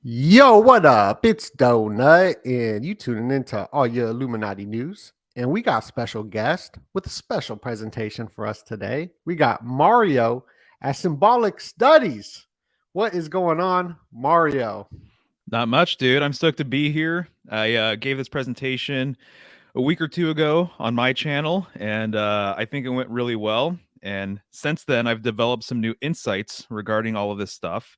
Yo, what up? It's Donut, and you tuning into all your Illuminati news. And we got special guest with a special presentation for us today. We got Mario at Symbolic Studies. What is going on, Mario? Not much, dude. I'm stoked to be here. I gave this presentation a week or two ago on my channel, and I think it went really well. And since then, I've developed some new insights regarding all of this stuff.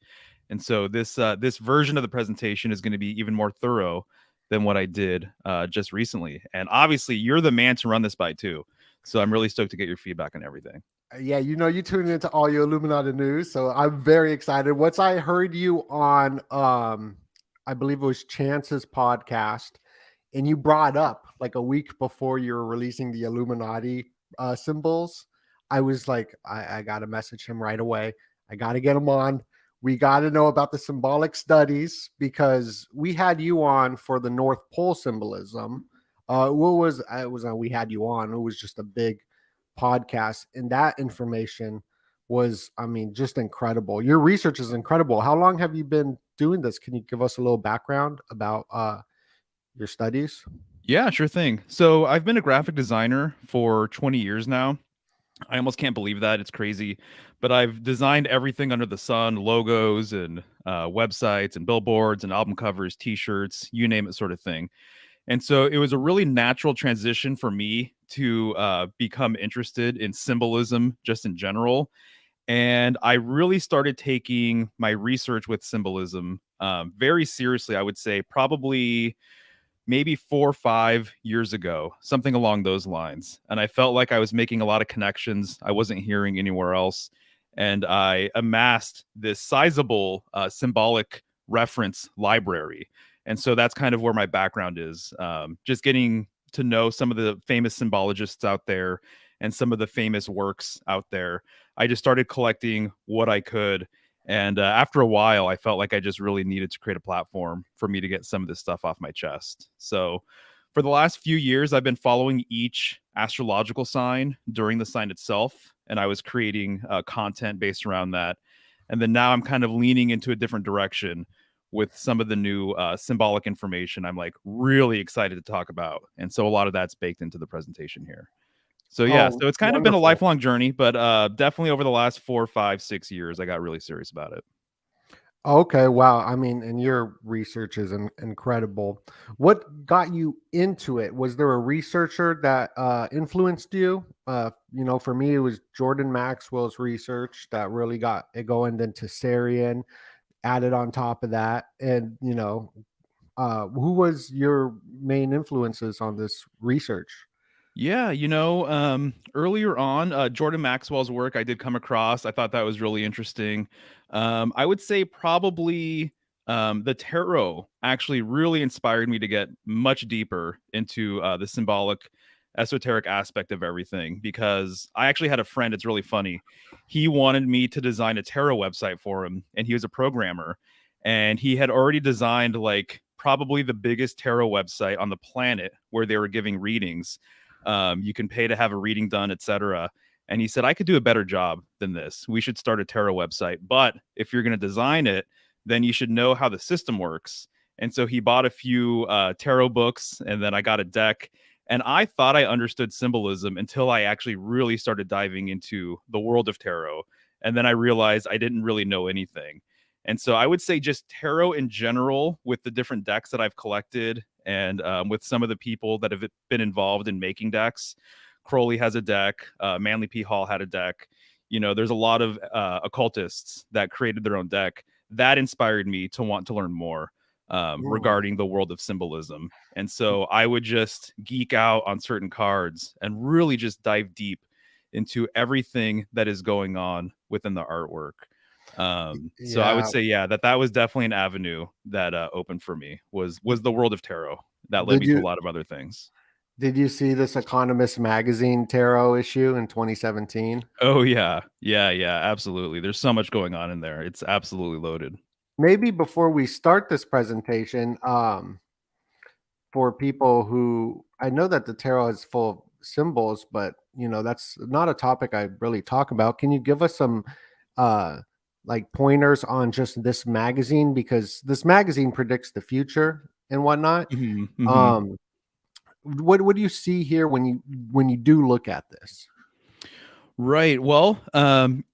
And so this version of the presentation is going to be even more thorough than what I did just recently. And obviously, you're the man to run this by too. So I'm really stoked to get your feedback on everything. Yeah, you know you tuning into all your Illuminati news, so I'm very excited. Once I heard you on I believe it was Chance's podcast, and you brought up like a week before you were releasing the Illuminati symbols, I was like, I got to message him right away. I got to get him on. We got to know about the symbolic studies because we had you on for the North Pole symbolism. What was it was we had you on? It was just a big podcast, and that information was, I mean, just incredible. Your research is incredible. How long have you been doing this? Can you give us a little background about your studies? Yeah, sure thing. So I've been a graphic designer for 20 years now. I almost can't believe that. It's crazy. But I've designed everything under the sun, logos and websites and billboards and album covers, t-shirts, you name it, sort of thing. And so it was a really natural transition for me to become interested in symbolism just in general. And I really started taking my research with symbolism very seriously, I would say, probably maybe 4 or 5 years ago, something along those lines. And I felt like I was making a lot of connections I wasn't hearing anywhere else. And I amassed this sizable symbolic reference library. And so that's kind of where my background is, just getting to know some of the famous symbologists out there and some of the famous works out there. I just started collecting what I could, and after a while, I felt like I just really needed to create a platform for me to get some of this stuff off my chest. So, for the last few years, I've been following each astrological sign during the sign itself, and I was creating content based around that. And then now I'm kind of leaning into a different direction with some of the new symbolic information I'm like really excited to talk about. And so a lot of that's baked into the presentation here. So yeah, Oh, so it's kind of been a wonderful. lifelong journey, but definitely over the last 4, 5, 6 years, I got really serious about it. Okay, wow. I mean, and your research is incredible. What got you into it? Was there a researcher that influenced you? For me, it was Jordan Maxwell's research that really got it going. Then Tessarian added on top of that, and who was your main influences on this research? Yeah, earlier on, Jordan Maxwell's work I did come across. I thought that was really interesting. I would say probably the tarot actually really inspired me to get much deeper into the symbolic, esoteric aspect of everything because I actually had a friend. It's really funny. He wanted me to design a tarot website for him, and he was a programmer, and he had already designed like probably the biggest tarot website on the planet where they were giving readings. You can pay to have a reading done, etc. And he said, I could do a better job than this. We should start a tarot website. But if you're going to design it, then you should know how the system works. And so he bought a few tarot books, and then I got a deck. And I thought I understood symbolism until I actually really started diving into the world of tarot. And then I realized I didn't really know anything. And so I would say just tarot in general, with the different decks that I've collected and with some of the people that have been involved in making decks. Crowley has a deck. Manly P. Hall had a deck. There's a lot of occultists that created their own deck. That inspired me to want to learn more Mm. regarding the world of symbolism. And so I would just geek out on certain cards and really just dive deep into everything that is going on within the artwork. So I would Yeah. say, yeah, that was definitely an avenue that opened for me was the world of tarot that led Did me to a you lot of other things. did you see this Economist magazine tarot issue in 2017? Oh yeah, absolutely. There's so much going on in there. It's absolutely loaded. Maybe before we start this presentation, for people who I know that the tarot is full of symbols, but that's not a topic I really talk about. Can you give us some uh, like pointers on just this magazine, because this magazine predicts the future and whatnot. Hmm. Hmm. Um, what do you see here when you do look at this? Right. Well,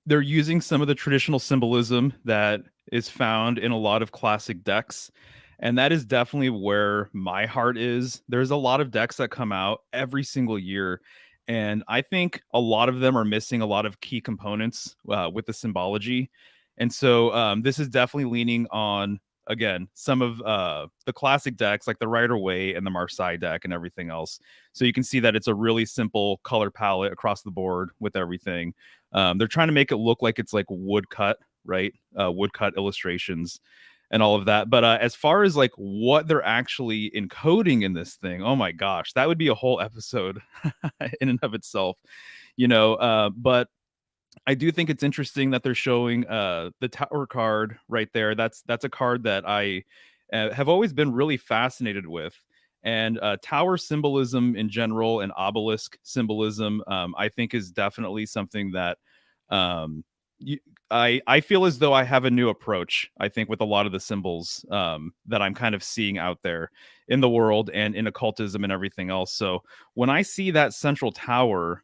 they're using some of the traditional symbolism that is found in a lot of classic decks. And that is definitely where my heart is. There's a lot of decks that come out every single year. And I think a lot of them are missing a lot of key components with the symbology. And so this is definitely leaning on, again, some of the classic decks like the Rider Waite and the Marseille deck and everything else. So you can see that it's a really simple color palette across the board with everything. They're trying to make it look like it's like woodcut, right? Woodcut illustrations and all of that. But as far as like what they're actually encoding in this thing, oh my gosh, that would be a whole episode in and of itself, But I do think it's interesting that they're showing the tower card right there. That's a card that I have always been really fascinated with. And tower symbolism in general and obelisk symbolism, I think, is definitely something that um, you, I feel as though I have a new approach. I think with a lot of the symbols that I'm kind of seeing out there in the world and in occultism and everything else. So when I see that central tower,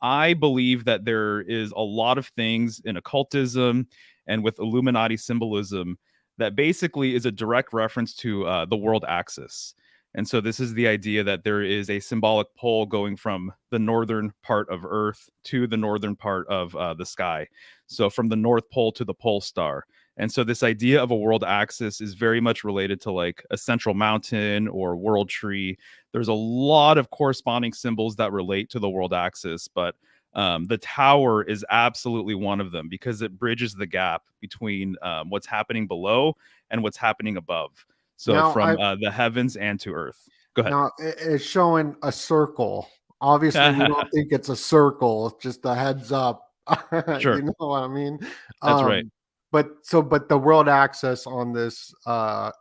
I believe that there is a lot of things in occultism and with Illuminati symbolism that basically is a direct reference to the world axis. And so this is the idea that there is a symbolic pole going from the northern part of Earth to the northern part of the sky. So from the North Pole to the pole star. And so this idea of a world axis is very much related to like a central mountain or world tree. There's a lot of corresponding symbols that relate to the world axis, but the tower is absolutely one of them because it bridges the gap between what's happening below and what's happening above. So Now from I the heavens and to earth. Go ahead. Now it's showing a circle. Obviously, we don't think it's a circle. It's just a heads up. You Sure. know what I mean? That's right. Um, but the world access on this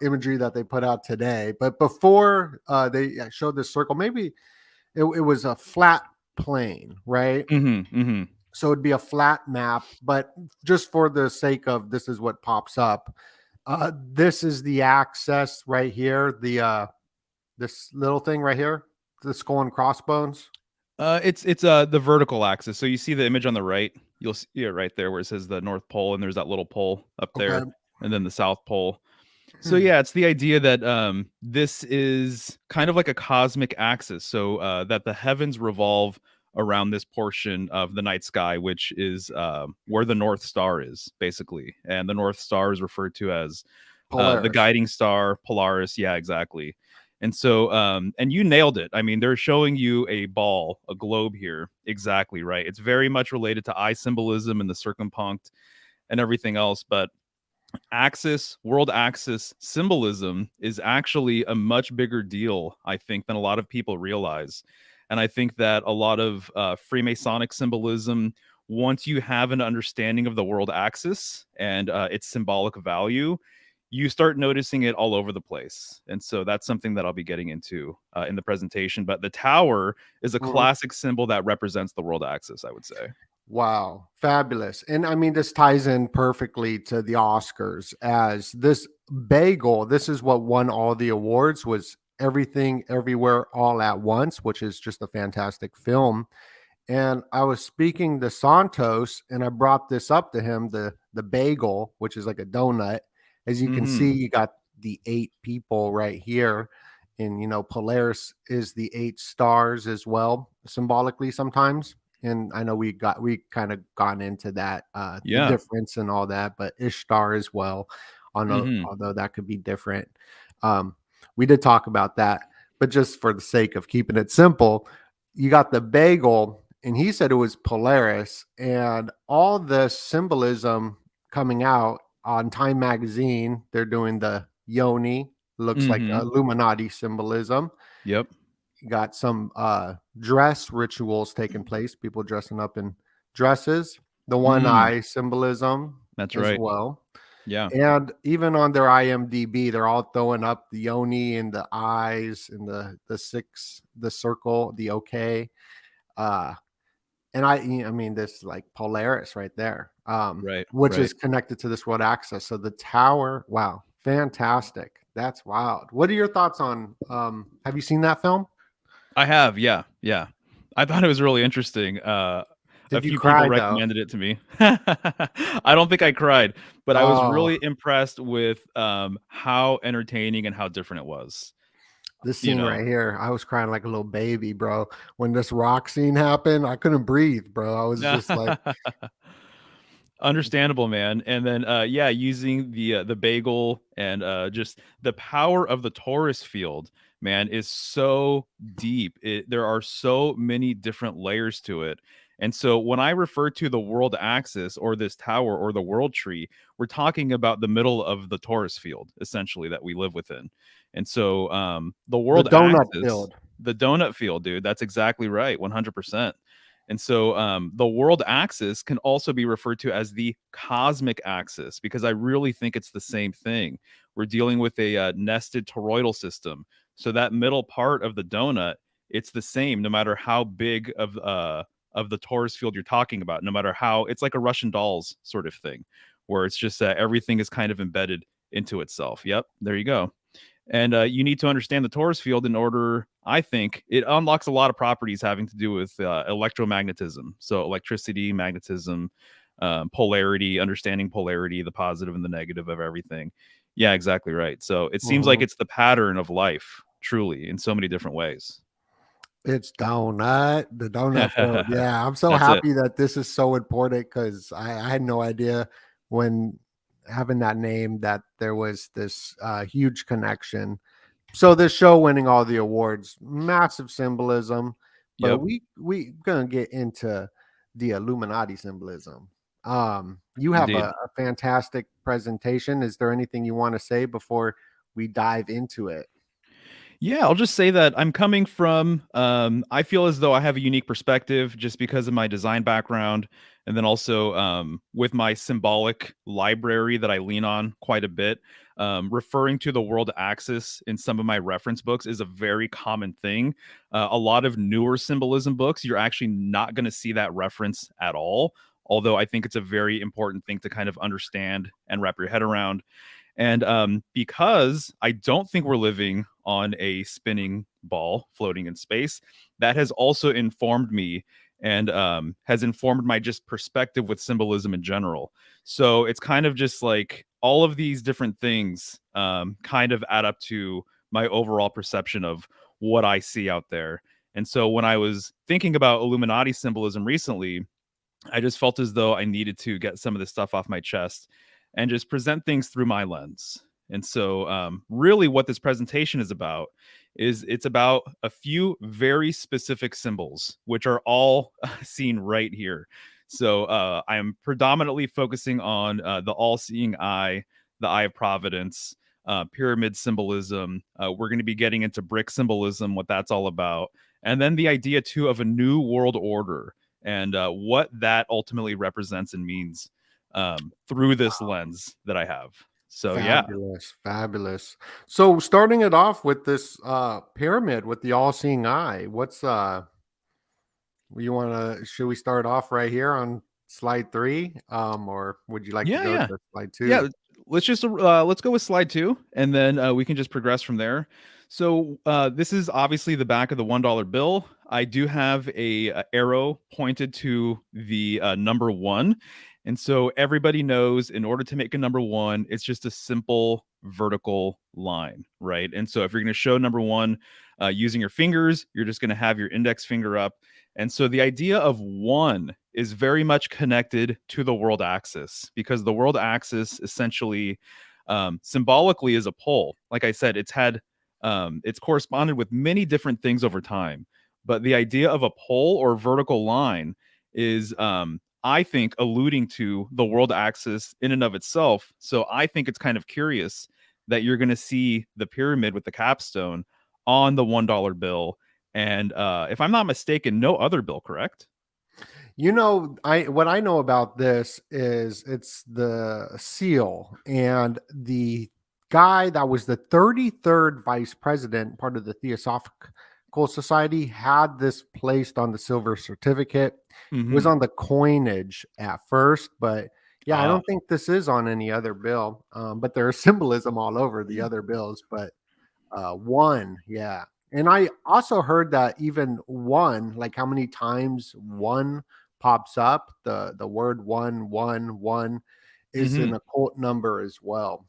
imagery that they put out today. But before they showed this circle, maybe it was a flat plane, right? Hmm. Hmm. So it'd be a flat map. But just for the sake of this is what pops up. This is the access right here. This little thing right here, the skull and crossbones. It's the vertical axis. So you see the image on the right. You'll see it right there where it says the North Pole, and there's that little pole up Okay. there, and then the South Pole. So yeah, it's the idea that this is kind of like a cosmic axis, so that the heavens revolve around this portion of the night sky, which is where the North Star is, basically, and the North Star is referred to as the Polaris. guiding star, Polaris. Yeah, exactly. And so, and you nailed it. I mean, they're showing you a ball, a globe here. Exactly right. It's very much related to eye symbolism and the circumpunct and everything else, but axis, world axis symbolism is actually a much bigger deal, I think, than a lot of people realize. And I think that a lot of Freemasonic symbolism, once you have an understanding of the world axis and its symbolic value, you start noticing it all over the place. And so that's something that I'll be getting into in the presentation. But the tower is a Mhm. classic symbol that represents the world axis, I would say. Wow, fabulous. And I mean, this ties in perfectly to the Oscars as this bagel, this is what won all the awards was Everything Everywhere All at Once, which is just a fantastic film. And I was speaking to Santos and I brought this up to him, the bagel, which is like a donut. As you can see, Hmm. you got the 8 people right here. And Polaris is the 8 stars as well, symbolically sometimes. And I know we kind of gone into that, the Yeah. difference and all that, but Ishtar as well, Hmm. although that could be different. Um, we did talk about that, but just for the sake of keeping it simple, you got the bagel, and he said it was Polaris, and all the symbolism coming out on Time Magazine. They're doing the Yoni, looks like Hmm. Illuminati symbolism. Yep. You got some dress rituals taking place, people dressing up in dresses, the one Mm, eye symbolism that's as right. well. Yeah. And even on their IMDb, they're all throwing up the Yoni and the eyes and the six, the circle, the okay. Uh, and I mean, this like Polaris right there. Right. which Right. is connected to this world access. So the tower, wow, fantastic. That's wild. What are your thoughts on, have you seen that film? I have. Yeah. Yeah. I thought it was really interesting. A Did you few people cry though? recommended it to me. I don't think I cried, but I was Oh, really impressed with how entertaining and how different it was. this You scene know, right here, I was crying like a little baby, bro. When this rock scene happened, I couldn't breathe, bro. I was just like, understandable, man. And then yeah, using the bagel and just the power of the torus field, man, is so deep. There are so many different layers to it. And so when I refer to the world axis or this tower or the world tree, we're talking about the middle of the torus field essentially that we live within. And so the the world donut axis, field. the donut field, dude, that's exactly right, 100%. And so the world axis can also be referred to as the cosmic axis because I really think it's the same thing. We're dealing with a nested toroidal system. So that middle part of the donut, it's the same no matter how big of the torus field you're talking about, no matter how it's like a Russian dolls sort of thing, where it's just everything is kind of embedded into itself. Yep, there you go. And you need to understand the torus field in order, I think, it unlocks a lot of properties having to do with electromagnetism. So electricity, magnetism, polarity, understanding polarity, the positive and the negative of everything. Yeah, exactly right. So it seems like Mhm. it's the pattern of life, truly, in so many different ways. It's donut, the donut field. Yeah, I'm so That's it. happy that this is so important because I had no idea when having that name that there was this huge connection. So this show winning all the awards, massive symbolism, but Yep, we gonna get into the Illuminati symbolism. You have indeed. a fantastic presentation. Is there anything you want to say before we dive into it? Yeah, I'll just say that I'm coming from, I feel as though I have a unique perspective just because of my design background. And then also with my symbolic library that I lean on quite a bit, referring to the world axis in some of my reference books is a very common thing. A lot of newer symbolism books, you're actually not going to see that reference at all. Although I think it's a very important thing to kind of understand and wrap your head around. And because I don't think we're living on a spinning ball floating in space, that has also informed me and has informed my just perspective with symbolism in general. So it's kind of just like all of these different things kind of add up to my overall perception of what I see out there. And so when I was thinking about Illuminati symbolism recently, I just felt as though I needed to get some of this stuff off my chest and just present things through my lens. And so, really, what this presentation is about is it's about a few very specific symbols, which are all seen right here. So, I am predominantly focusing on the all seeing eye, the eye of providence, pyramid symbolism. We're going to be getting into brick symbolism, what that's all about. And then the idea, too, of a new world order and what that ultimately represents and means through this lens that I have. So yeah, Fabulous, fabulous. So starting it off with this pyramid with the all-seeing eye, what's you want to should we start off right here on slide 3 or would you like to yeah, go yeah, to slide yeah. 2? Let's go with slide 2, and then we can just progress from there. So this is obviously the back of the $1 bill. I do have a arrow pointed to the number 1, and so everybody knows in order to make a number 1, it's just a simple vertical line, right? And so if you're going to show number 1 using your fingers, you're just going to have your index finger up. And so the idea of 1 is very much connected to the world axis because the world axis essentially symbolically is a pole. Like I said, it's corresponded with many different things over time. But the idea of a pole or vertical line is, I think, alluding to the world axis in and of itself. So I think it's kind of curious that you're going to see the pyramid with the capstone on the $1 bill. And if I'm not mistaken, no other bill, correct? You know, I what I know about this is it's the seal and the guy that was the 33rd vice president, part of the Theosophical Society, had this placed on the silver certificate. It was Hmm. on the coinage at first, but Yeah, I don't think this is on any other bill, but there's symbolism all over the other bills. But one, yeah. And I also heard that even one, like how many times one pops up, the word one is hmm an occult number as well.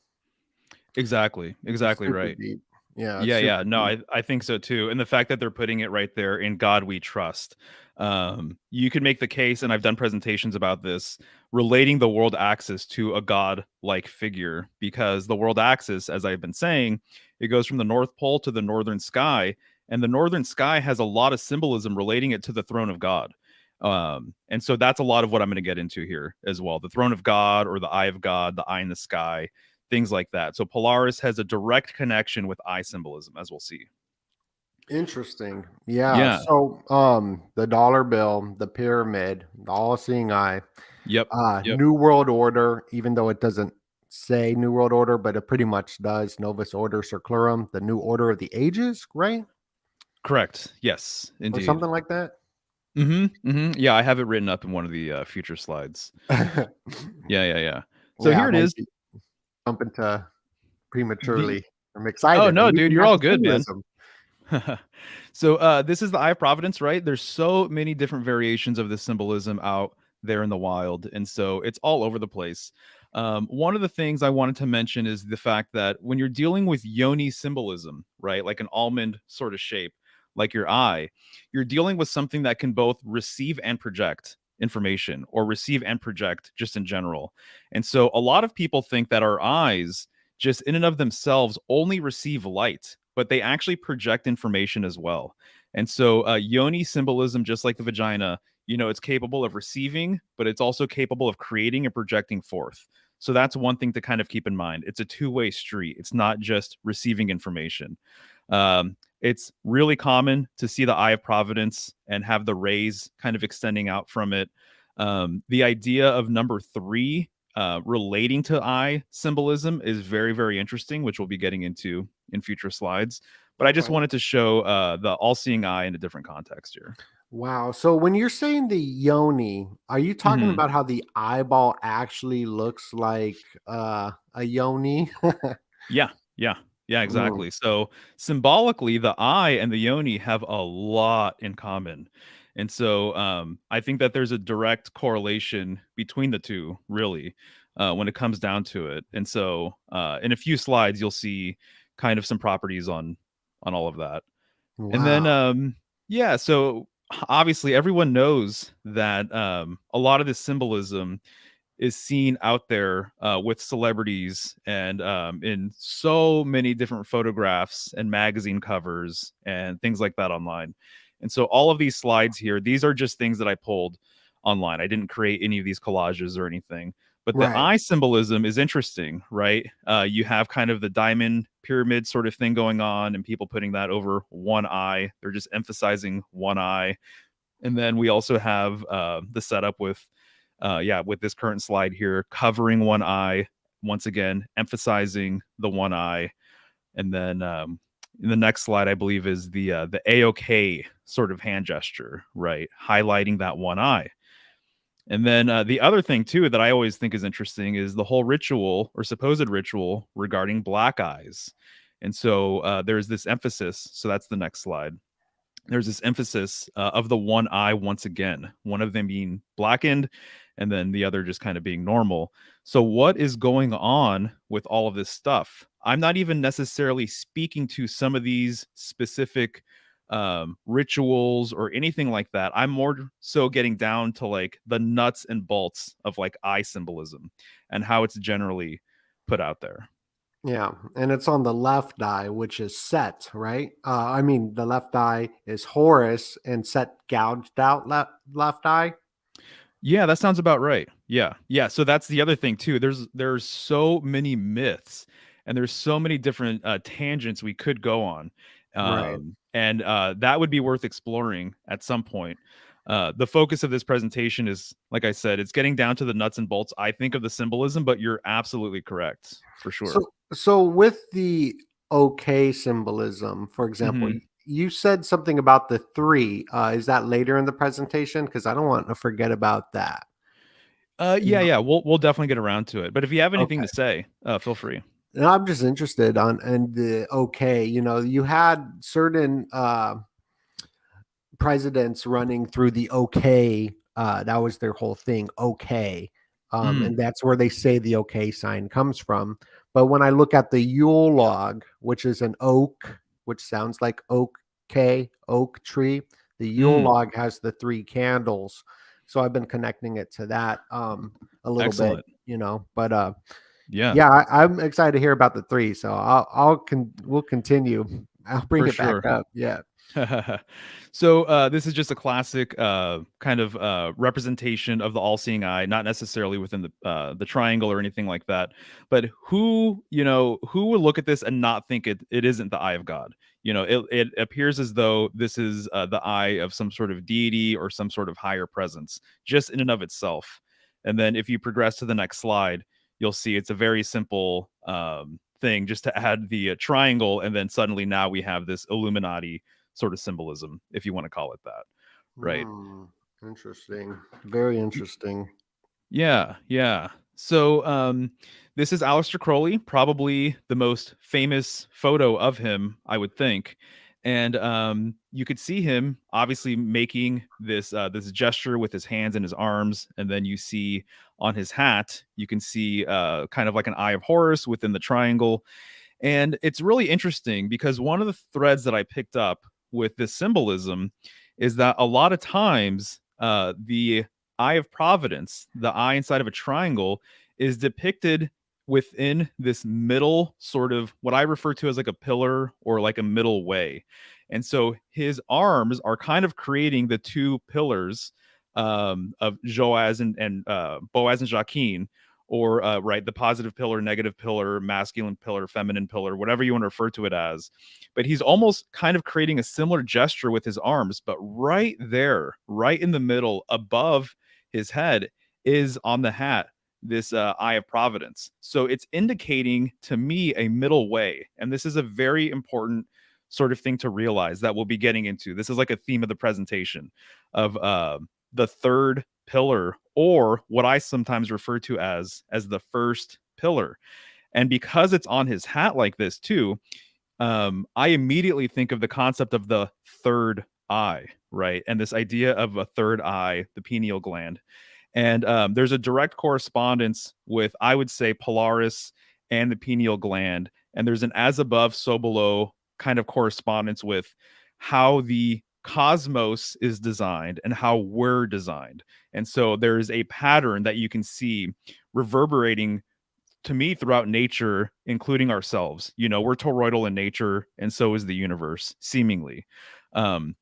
exactly Super right. deep. Yeah, it's Yeah, super yeah. No, deep. I think so too. And the fact that they're putting it right there, in God we trust. You can make the case, and I've done presentations about this, relating the world axis to a god-like figure, because the world axis, as I've been saying, it goes from the North Pole to the northern sky, and the northern sky has a lot of symbolism relating it to the throne of God. And so that's a lot of what I'm going to get into here as well. The throne of God, or the eye of God, the eye in the sky, things like that. So Polaris has a direct connection with eye symbolism, as we'll see. Interesting. Yeah. Yeah. So the dollar bill, the pyramid, the all-seeing eye, Yep. Yep. New World Order, even though it doesn't say New World Order, but it pretty much does. Novus Order Circularum, the New Order of the Ages, right? Correct. Yes, Or indeed. something like that. Yeah, I have it written up in one of the future slides. Yeah, yeah, yeah. So Yeah, I here it might is. be jumping to The prematurely. I'm Oh excited. no, I'm dude, even you're at all the good, man. symbolism. So this is the Eye of Providence, right? There's so many different variations of this symbolism out there in the wild, and so it's all over the place. One of the things I wanted to mention is the fact that when you're dealing with yoni symbolism, right, like an almond sort of shape, like your eye, you're dealing with something that can both receive and project information, or receive and project just in general. And so a lot of people think that our eyes, just in and of themselves, only receive light, but they actually project information as well. And so yoni symbolism, just like the vagina, it's capable of receiving, but it's also capable of creating and projecting forth. So that's one thing to kind of keep in mind. It's a two-way street. It's not just receiving information. It's really common to see the eye of providence and have the rays kind of extending out from it. The idea of number three relating to eye symbolism is very, very interesting, which we'll be getting into in future slides. But I just Okay. wanted to show the all-seeing eye in a different context here. Wow. So when you're saying the yoni, are you talking hmm about how the eyeball actually looks like a yoni? Yeah, yeah, yeah, Mm, exactly. So symbolically, the eye and the yoni have a lot in common. And so I think that there's a direct correlation between the two, really, when it comes down to it. And so in a few slides, you'll see kind of some properties on all of that. And then wow. yeah, so obviously everyone knows that a lot of this symbolism is seen out there with celebrities and in so many different photographs and magazine covers and things like that online. And so all of these slides here, these are just things that I pulled online. I didn't create any of these collages or anything. But the Right. eye symbolism is interesting, right? You have kind of the diamond pyramid sort of thing going on, and people putting that over one eye. They're just emphasizing one eye. And then we also have the setup with, yeah, with this current slide here, covering one eye, once again, emphasizing the one eye. And then in the next slide, I believe, is the A-OK sort of hand gesture, right? Highlighting that one eye. And then the other thing, too, that I always think is interesting is the whole ritual or supposed ritual regarding black eyes. And so there's this emphasis. So that's the next slide. There's this emphasis of the one eye once again, one of them being blackened and then the other just kind of being normal. So, what is going on with all of this stuff? I'm not even necessarily speaking to some of these specific rituals or anything like that. I'm more so getting down to like the nuts and bolts of like eye symbolism and how it's generally put out there. Yeah. And it's on the left eye, which is Set, right? I mean, the left eye is Horus and Set gouged out left eye. Yeah, that sounds about right. Yeah. Yeah, so that's the other thing too. There's so many myths and there's so many different tangents we could go on. Right. And that would be worth exploring at some point. The focus of this presentation is, like I said, it's getting down to the nuts and bolts, I think, of the symbolism, but you're absolutely correct for sure. So with the okay symbolism, for example, Mhm. you said something about the three. Is that later in the presentation? Because I don't want to forget about that. You Yeah, know? yeah, we'll definitely get around to it. But if you have anything Okay. to say, feel free. And I'm just interested on and the okay. You had certain presidents running through the okay. That was their whole thing. Okay. Mm, And that's where they say the okay sign comes from. But when I look at the Yule log, which is an oak, which sounds like oak tree, the Yule mm, log has the three candles. So I've been connecting it to that a little bit, excellent. But Yeah, yeah, I'm excited to hear about the three. So we'll continue. I'll bring for it back sure. up. Yeah. So this is just a classic kind of representation of the all-seeing eye, not necessarily within the triangle or anything like that. But who would look at this and not think it isn't the eye of God? It appears as though this is the eye of some sort of deity or some sort of higher presence, just in and of itself. And then if you progress to the next slide, you'll see it's a very simple thing, just to add the triangle, and then suddenly now we have this Illuminati sort of symbolism, if you want to call it that, right? Hmm, interesting. Very Y- interesting. Yeah, yeah. So this is Aleister Crowley, probably the most famous photo of him, I would think. And you could see him obviously making this gesture with his hands and his arms, and then you see on his hat, you can see kind of like an eye of Horus within the triangle. And it's really interesting because one of the threads that I picked up with this symbolism is that a lot of times the eye of providence, the eye inside of a triangle, is depicted within this middle sort of what I refer to as like a pillar or like a middle way. And so his arms are kind of creating the two pillars of Joaz and Boaz and Jacquin, or right, the positive pillar, negative pillar, masculine pillar, feminine pillar, whatever you want to refer to it as. But he's almost kind of creating a similar gesture with his arms, but right there, right in the middle above his head, is on the hat this eye of providence. So it's indicating to me a middle way, and this is a very important sort of thing to realize that we'll be getting into. This is like a theme of the presentation of the third pillar, or what I sometimes refer to as the first pillar. And because it's on his hat like this too, I immediately think of the concept of the third eye, right? And this idea of a third eye, the pineal gland. And there's a direct correspondence with, I would say, Polaris and the pineal gland. And there's an as above, so below kind of correspondence with how the cosmos is designed and how we're designed. And so there's a pattern that you can see reverberating to me throughout nature, including ourselves. We're toroidal in nature, and so is the universe, seemingly. Um,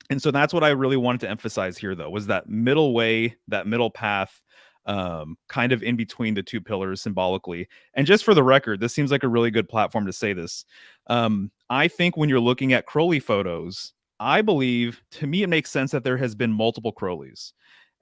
and so that's what I really wanted to emphasize here, though, was that middle way, that middle path, kind of in between the two pillars symbolically. And just for the record, this seems like a really good platform to say this. I think when you're looking at Crowley photos, I believe, to me, it makes sense that there has been multiple Crowleys.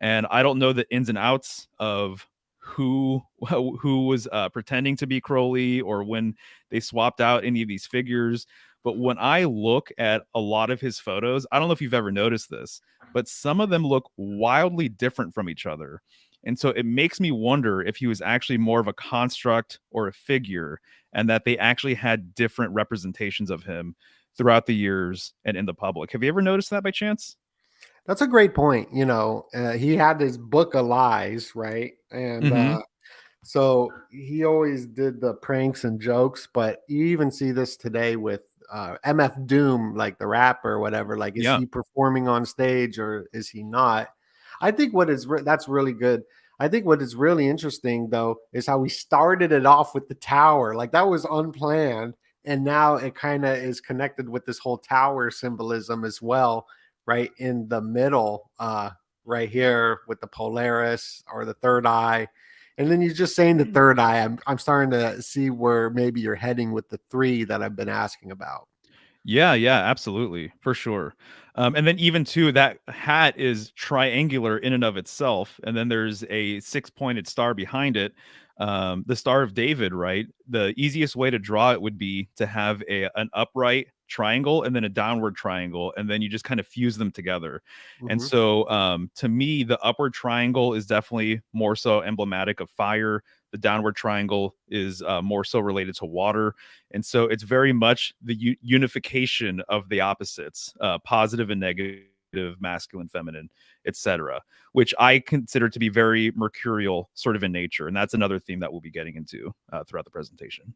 And I don't know the ins and outs of who was pretending to be Crowley, or when they swapped out any of these figures. But when I look at a lot of his photos, I don't know if you've ever noticed this, but some of them look wildly different from each other. And so it makes me wonder if he was actually more of a construct or a figure, and that they actually had different representations of him throughout the years and in the public. Have you ever noticed that by chance? That's a great point. He had his book of lies, right? And Mm-hmm. so he always did the pranks and jokes, but you even see this today with MF Doom, like the rapper or whatever. Like, is Yeah. he performing on stage or is he not? I think that's really good. I think what is really interesting though is how we started it off with the tower. Like, that was unplanned, and now it kind of is connected with this whole tower symbolism as well, right in the middle, right here with the Polaris or the third eye. And then you're just saying the third eye. I'm starting to see where maybe you're heading with the three that I've been asking about. Yeah, yeah, absolutely, for sure. And then even too, that hat is triangular in and of itself, and then there's a six-pointed star behind it. the Star of David, right? The easiest way to draw it would be to have an upright triangle and then a downward triangle, and then you just kind of fuse them together. And Hmm. so, to me, the upward triangle is definitely more so emblematic of fire. The downward triangle is more so related to water. And so it's very much the unification of the opposites, positive and negative, masculine, feminine, etc., which I consider to be very mercurial sort of in nature. And that's another theme that we'll be getting into throughout the presentation.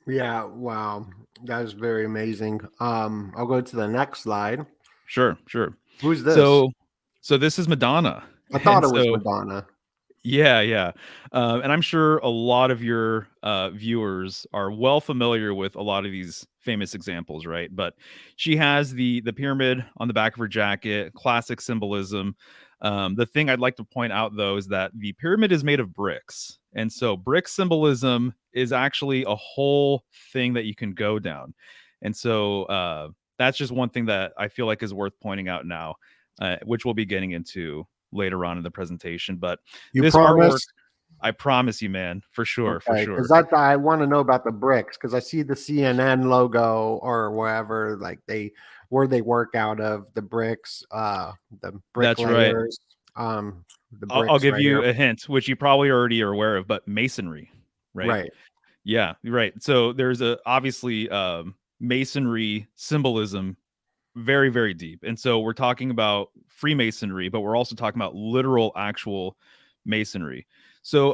Yeah, wow. That is very amazing. I'll go to the next slide. Sure, sure. Who's this? So this is Madonna. I thought And it was so Madonna. yeah, yeah. And I'm sure a lot of your viewers are well familiar with a lot of these famous examples, right? But she has the pyramid on the back of her jacket, classic symbolism. The thing I'd like to point out, though, is that the pyramid is made of bricks. And so brick symbolism is actually a whole thing that you can go down. And so that's just one thing that I feel like is worth pointing out now, which we'll be getting into later on in the presentation. But You this promise? artwork, I promise you, man, for sure, for Okay, sure. because I want to know about the bricks because I see the CNN logo or wherever, like where they work out of the bricks, the That's right. bricklayers, the I'll bricks give right you here. a hint, which you probably already are aware of, but masonry, right? Right. Yeah, right. So there's a obviously masonry symbolism very, very deep. And so we're talking about Freemasonry, but we're also talking about literal, actual masonry. So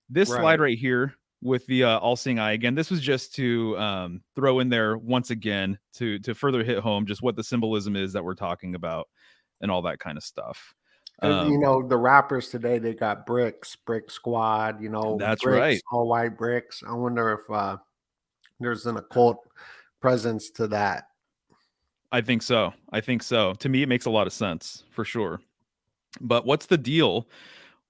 this Right. slide right here with the all-seeing eye, again, this was just to throw in there once again to further hit home just what the symbolism is that we're talking about and all that kind of stuff. You know, the rappers today, they got bricks, brick squad, That's bricks, right. all white bricks. I wonder if there's an occult presence to that. I think so. I think so. To me, it makes a lot of sense for sure. But what's the deal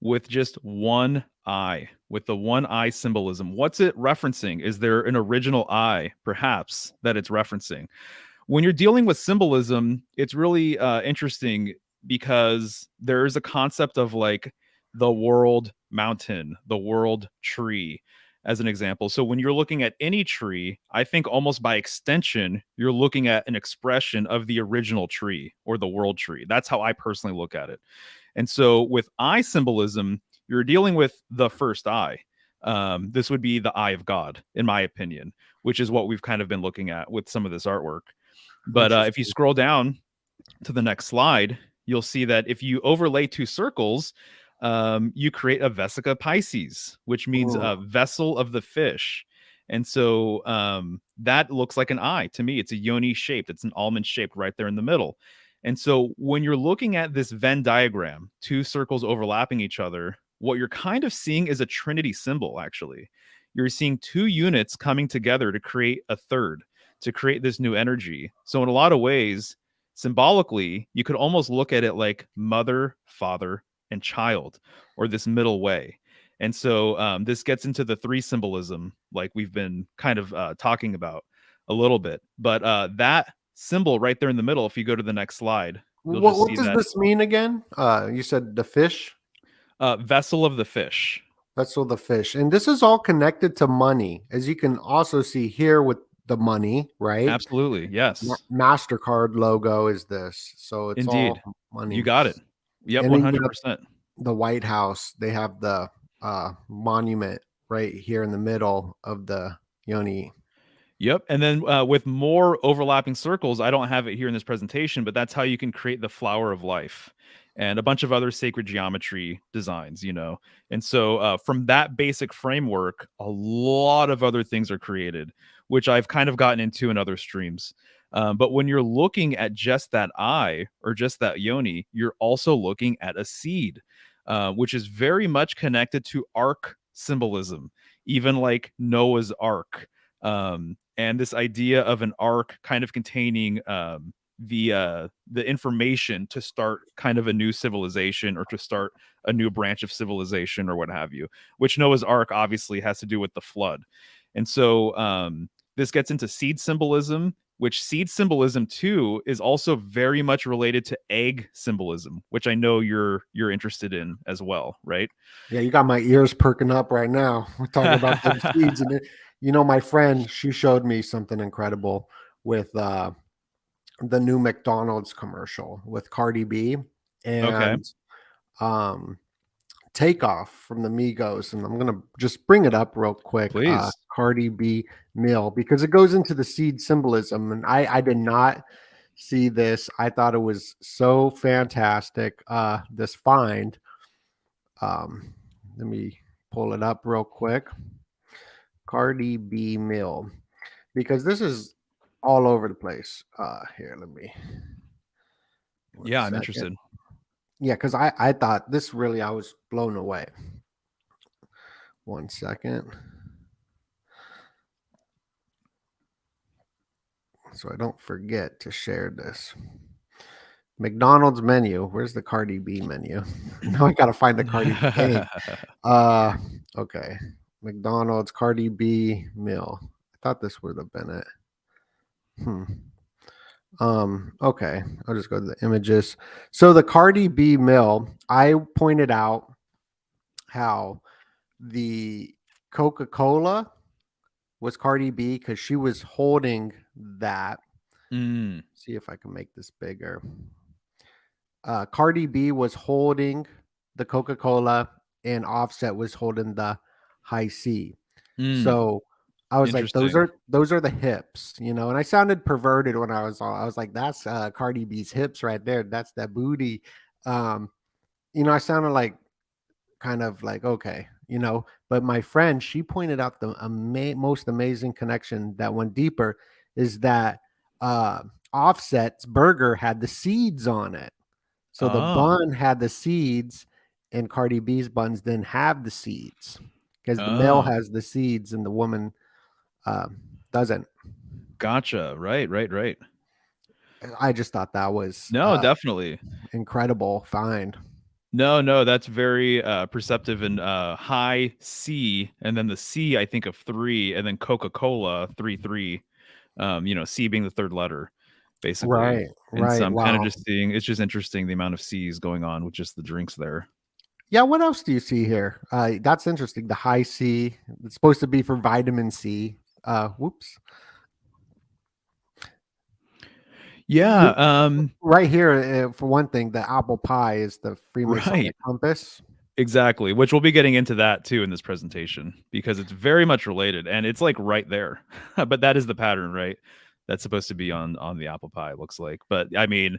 with just one eye, with the one eye symbolism? What's it referencing? Is there an original eye, perhaps, that it's referencing? When you're dealing with symbolism, it's really interesting because there is a concept of like the world mountain, the world tree, as an example. So when you're looking at any tree, I think almost by extension, you're looking at an expression of the original tree or the world tree. That's how I personally look at it. And so with eye symbolism, you're dealing with the first eye. This would be the eye of God, in my opinion, which is what we've kind of been looking at with some of this artwork. But if you Interesting. scroll down to the next slide, you'll see that if you overlay two circles, you create a Vesica Pisces, which means Mm. a vessel of the fish. And so that looks like an eye to me. It's a yoni shaped, it's an almond shaped right there in the middle. And so when you're looking at this Venn diagram, two circles overlapping each other, what you're kind of seeing is a Trinity symbol, actually. You're seeing two units coming together to create a third, to create this new energy. So, in a lot of ways, symbolically, you could almost look at it like mother, father, and child, or this middle way. And so this gets into the three symbolism, like we've been kind of talking about a little bit. But that symbol right there in the middle, if you go to the next slide, you'll just What see does that this mean again? You said the fish. vessel of the fish. That's all the fish. And this is all connected to money, as you can also see here with the money, right? Absolutely. Yes, MasterCard logo is this. So it's all indeed. You money. got it. Yep, And then you have 100%. the White House. They have the monument right here in the middle of the Yoni. Yep. And then with more overlapping circles, I don't have it here in this presentation, but that's how you can create the flower of life and a bunch of other sacred geometry designs, you know. And so from that basic framework, a lot of other things are created, which I've kind of gotten into in other streams. But when you're looking at just that eye or just that yoni, you're also looking at a seed, which is very much connected to ark symbolism, even like Noah's Ark. And this idea of an ark kind of containing the information to start kind of a new civilization or to start a new branch of civilization or what have you, which Noah's Ark obviously has to do with the flood. And so this gets into seed symbolism, which seed symbolism too is also very much related to egg symbolism, which I know you're interested in as well, right? Yeah, you got my ears perking up right now. We're talking about them seeds, and my friend, she showed me something incredible with the new McDonald's commercial with Cardi B Okay, and um Takeoff from the Migos, and I'm gonna just bring it up real quick. please. Cardi B meal, because it goes into the seed symbolism, and I did not see this. I thought it was so fantastic. This find. Let me pull it up real quick. Cardi B meal, because this is all over the place. Here, let me one Yeah, I'm second. interested. Yeah, because I thought this really, I was blown away. One second. So I don't forget to share this. McDonald's menu. Where's the Cardi B menu? Now I gotta find the Cardi B. Dang. Uh okay. McDonald's Cardi B meal. I thought this would have been it. Okay. I'll just go to the images. So the Cardi B meal, I pointed out how the Coca-Cola was Cardi B because she was holding that. Mm, See if I can make this bigger. Cardi B was holding the Coca-Cola and Offset was holding the high C. mm, So I was like, those interesting. are the hips, and I sounded perverted when I was like, that's Cardi B's hips right there. That's that booty. Um, I sounded like kind of like, okay, but my friend, she pointed out the most amazing connection that went deeper is that Offset's burger had the seeds on it. So the Oh, bun had the seeds, and Cardi B's buns didn't have the seeds because the male oh, has the seeds and the woman uh, doesn't. gotcha. Right, right, right. I just thought that was No, definitely. incredible find. No, no, that's very perceptive and high C, and then the C I think of three, and then Coca-Cola 3 3. C being the third letter, basically. Right, And so right. I'm kind of Wow. just seeing it's just interesting the amount of C's going on with just the drinks there. Yeah. What else do you see here? That's interesting. The high C. It's supposed to be for vitamin C. Whoops. Yeah, You- right here, for one thing, the apple pie is the right. Freemasonic compass. Exactly, which we'll be getting into that too in this presentation because it's very much related and it's like right there. But that is the pattern, right? That's supposed to be on the apple pie, it looks like. But I mean,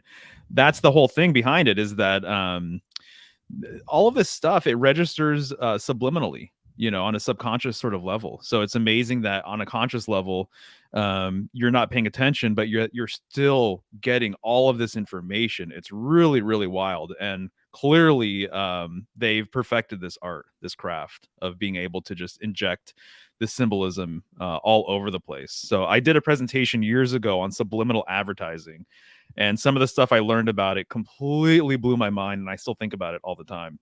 that's the whole thing behind it is that all of this stuff it registers subliminally, on a subconscious sort of level. So it's amazing that on a conscious level you're not paying attention, but you're still getting all of this information. It's really really wild, and clearly they've perfected this art, this craft of being able to just inject the symbolism all over the place. So I did a presentation years ago on subliminal advertising, and some of the stuff I learned about it completely blew my mind, and I still think about it all the time.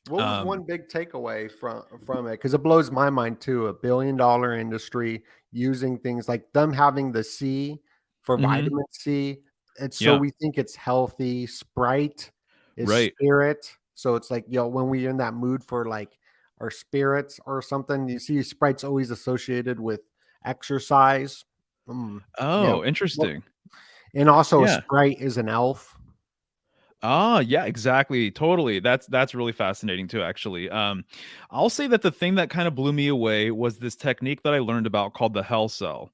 What was Um, one big takeaway from it? Because it blows my mind too. $1 billion industry using things like them having the C for mhm, vitamin C. It's so yeah, we think it's healthy. Sprite is right. spirit. So it's like, when we're in that mood for like our spirits or something, you see Sprite's always associated with exercise. Yeah. Oh, Well, interesting. and also a Yeah. Sprite is an elf. Ah, yeah, exactly. Totally. That's really fascinating too, actually. I'll say that the thing that kind of blew me away was this technique that I learned about called the hell cell.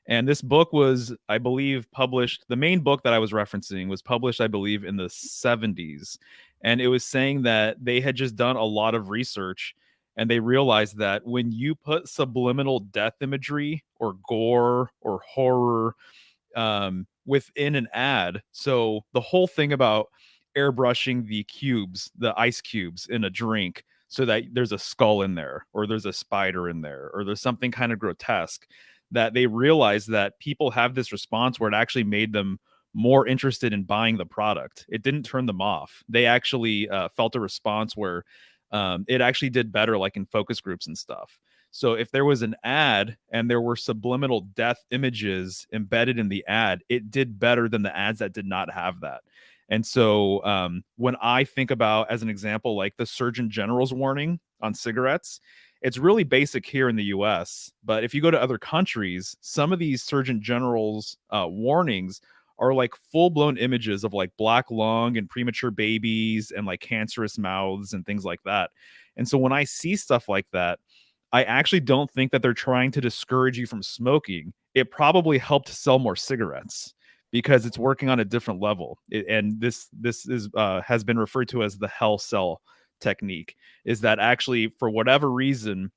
And this book was, I believe, published. The main book that I was referencing was published, I believe, in the 70s. And it was saying that they had just done a lot of research and they realized that when you put subliminal death imagery or gore or horror within an ad. So the whole thing about airbrushing the cubes, the ice cubes in a drink, so that there's a skull in there, or there's a spider in there, or there's something kind of grotesque, that they realized that people have this response where it actually made them more interested in buying the product. It didn't turn them off. They actually felt a response where it actually did better, like in focus groups and stuff. So if there was an ad and there were subliminal death images embedded in the ad, it did better than the ads that did not have that. And so when I think about, as an example, like the Surgeon General's warning on cigarettes, it's really basic here in the US. But if you go to other countries, some of these Surgeon General's warnings are like full blown images of like black lung and premature babies and like cancerous mouths and things like that. And so when I see stuff like that, I actually don't think that they're trying to discourage you from smoking. It probably helped sell more cigarettes because it's working on a different level. And this is has been referred to as the hell sell technique. Is that actually, for whatever reason,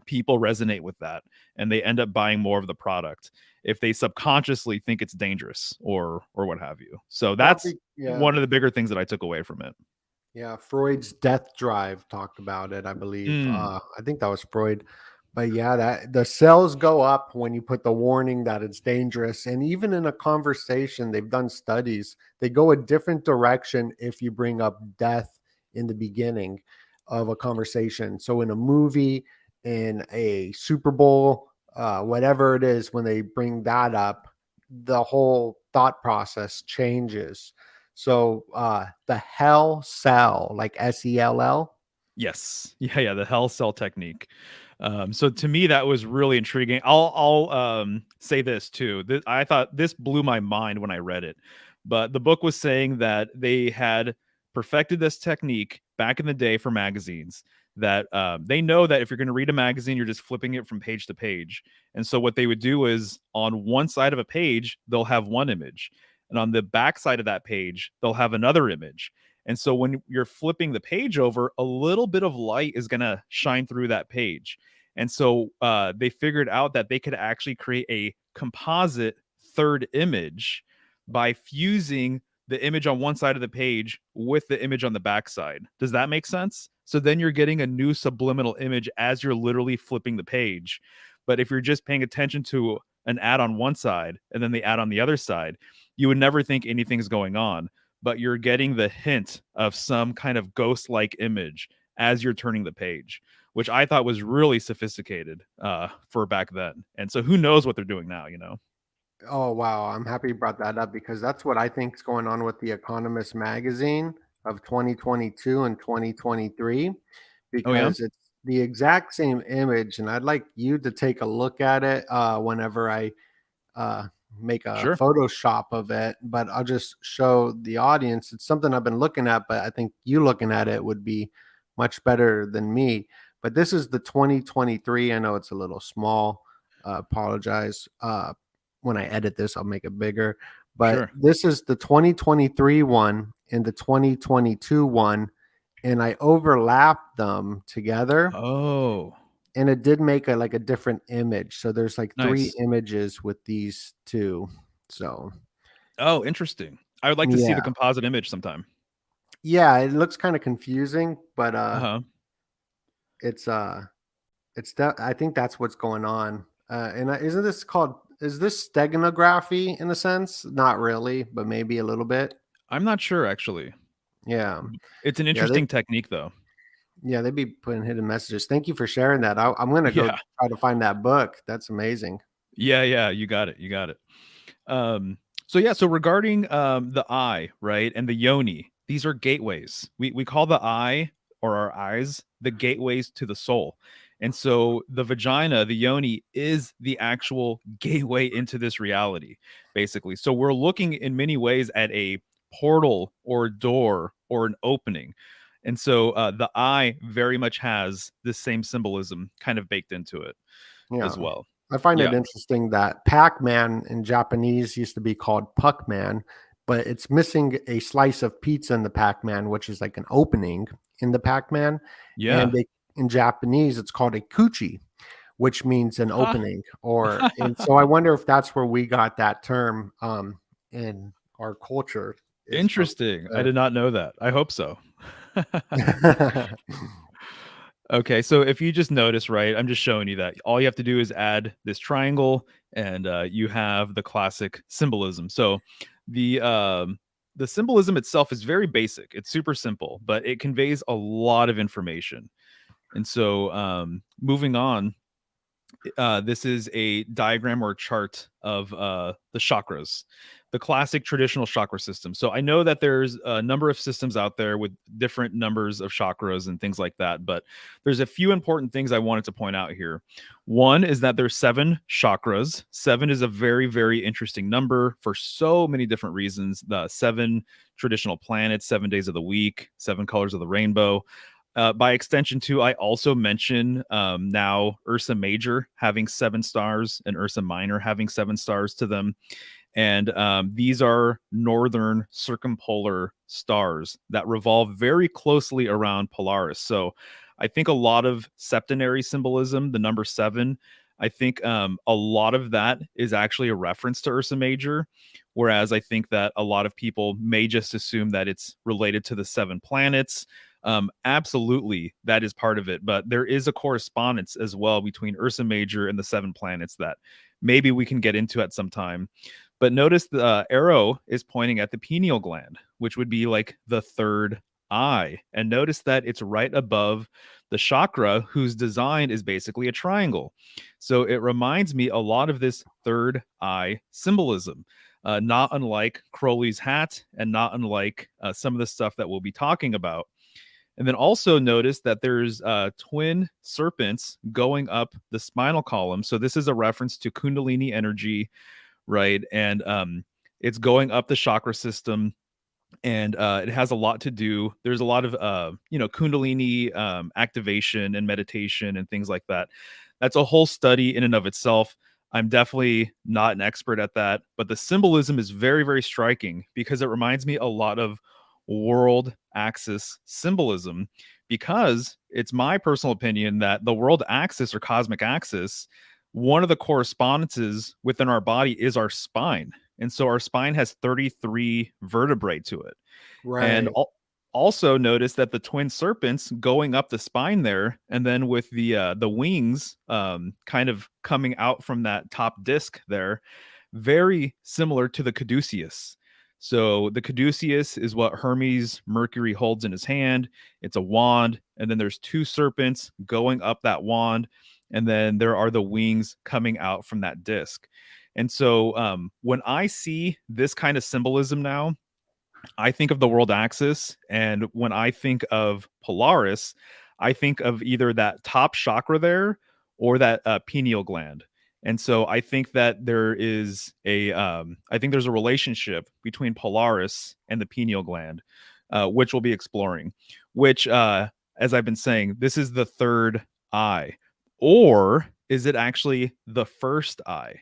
people resonate with that and they end up buying more of the product if they subconsciously think it's dangerous or what have you. So that's Yeah. one of the bigger things that I took away from it. Yeah, Freud's Death Drive talked about it, I believe. I think that was Freud. But yeah, that the cells go up when you put the warning that it's dangerous. And even in a conversation, they've done studies. They go a different direction if you bring up death in the beginning of a conversation. So in a movie, in a Super Bowl, whatever it is, when they bring that up, the whole thought process changes. So the hell cell, like SELL. Yes. Yeah. The hell cell technique. So to me, that was really intriguing. I'll say this too. I thought this blew my mind when I read it, but the book was saying that they had perfected this technique back in the day for magazines. That they know that if you're going to read a magazine, you're just flipping it from page to page. And so what they would do is on one side of a page, they'll have one image, and on the back side of that page, they'll have another image. And so when you're flipping the page over, a little bit of light is going to shine through that page. And so they figured out that they could actually create a composite third image by fusing the image on one side of the page with the image on the back side. Does that make sense? So then you're getting a new subliminal image as you're literally flipping the page. But if you're just paying attention to an ad on one side and then the ad on the other side, you would never think anything's going on, but you're getting the hint of some kind of ghost-like image as you're turning the page, which I thought was really sophisticated for back then. And so who knows what they're doing now, you know? Oh wow, I'm happy you brought that up because that's what I think is going on with the Economist magazine of 2022 and 2023 Oh, yeah? because it's the exact same image, and I'd like you to take a look at it whenever I uh, make a Sure. Photoshop of it, but I'll just show the audience. It's something I've been looking at, but I think you looking at it would be much better than me. But this is the 2023. I know it's a little small. Apologize. When I edit this, I'll make it bigger. But Sure. this is the 2023 one and the 2022 one, and I overlapped them together Oh, and it did make a like a different image. So there's like three nice. images with these two. So Oh, interesting. I would like to see the yeah. composite image sometime. Yeah, it looks kind of confusing, but Uh-huh. it's I think that's what's going on. And isn't this called is this steganography in a sense? Not really, but maybe a little bit. I'm not sure, actually. Yeah. It's an Yeah, they interesting technique, though. yeah, they'd be putting hidden messages. Thank you for sharing that. I'm gonna go Yeah. try to find that book. That's amazing. Yeah. You got it. You got it. So yeah, so regarding the eye, right, and the yoni, these are gateways. We call the eye or our eyes the gateways to the soul. And so the vagina, the yoni, is the actual gateway into this reality, basically. So we're looking in many ways at a portal or door or an opening. And so the eye very much has this same symbolism kind of baked into it Yeah. as well. I find it Yeah. interesting that Pac-Man in Japanese used to be called Puck-Man, but it's missing a slice of pizza in the Pac-Man, which is like an opening in the Pac-Man. And Yeah. they, in Japanese, it's called a kuchi, which means an Huh. opening. Or and so I wonder if that's where we got that term in our culture is from. Interesting. I did not know that. I hope so. Uh, Okay, so if you just notice, right, I'm just showing you that all you have to do is add this triangle, and you have the classic symbolism. So the symbolism itself is very basic. It's super simple, but it conveys a lot of information. And so moving on. This is a diagram or a chart of the chakras, the classic traditional chakra system. So I know that there's a number of systems out there with different numbers of chakras and things like that, but there's a few important things I wanted to point out here. One is that there's 7 chakras. 7 is a very, very interesting number for so many different reasons. The 7 traditional planets, 7 days of the week, 7 colors of the rainbow. By extension, too, I also mention now Ursa Major having 7 stars and Ursa Minor having 7 stars to them. And these are northern circumpolar stars that revolve very closely around Polaris. So I think a lot of septenary symbolism, the number 7, I think a lot of that is actually a reference to Ursa Major. Whereas I think that a lot of people may just assume that it's related to the 7 planets. Absolutely, that is part of it. But there is a correspondence as well between Ursa Major and the 7 planets that maybe we can get into at some time. But notice the arrow is pointing at the pineal gland, which would be like the third eye. And notice that it's right above the chakra, whose design is basically a triangle. So it reminds me a lot of this third eye symbolism, not unlike Crowley's hat and not unlike some of the stuff that we'll be talking about. And then also notice that there's twin serpents going up the spinal column. So this is a reference to Kundalini energy, right? And it's going up the chakra system, and it has a lot to do. There's a lot of Kundalini activation and meditation and things like that. That's a whole study in and of itself. I'm definitely not an expert at that, but the symbolism is very, very striking because it reminds me a lot of world axis symbolism, because it's my personal opinion that the world axis or cosmic axis, one of the correspondences within our body is our spine. And so our spine has 33 vertebrae to it. And Right. also notice that the twin serpents going up the spine there, and then with the wings kind of coming out from that top disc there, very similar to the caduceus. So the caduceus is what Hermes Mercury holds in his hand. It's a wand, and then there's 2 serpents going up that wand, and then there are the wings coming out from that disc. And so when I see this kind of symbolism now, I think of the world axis. And when I think of Polaris, I think of either that top chakra there or that pineal gland. And so I think that I think there's a relationship between Polaris and the pineal gland, which we'll be exploring. Which, as I've been saying, this is the third eye, or is it actually the first eye?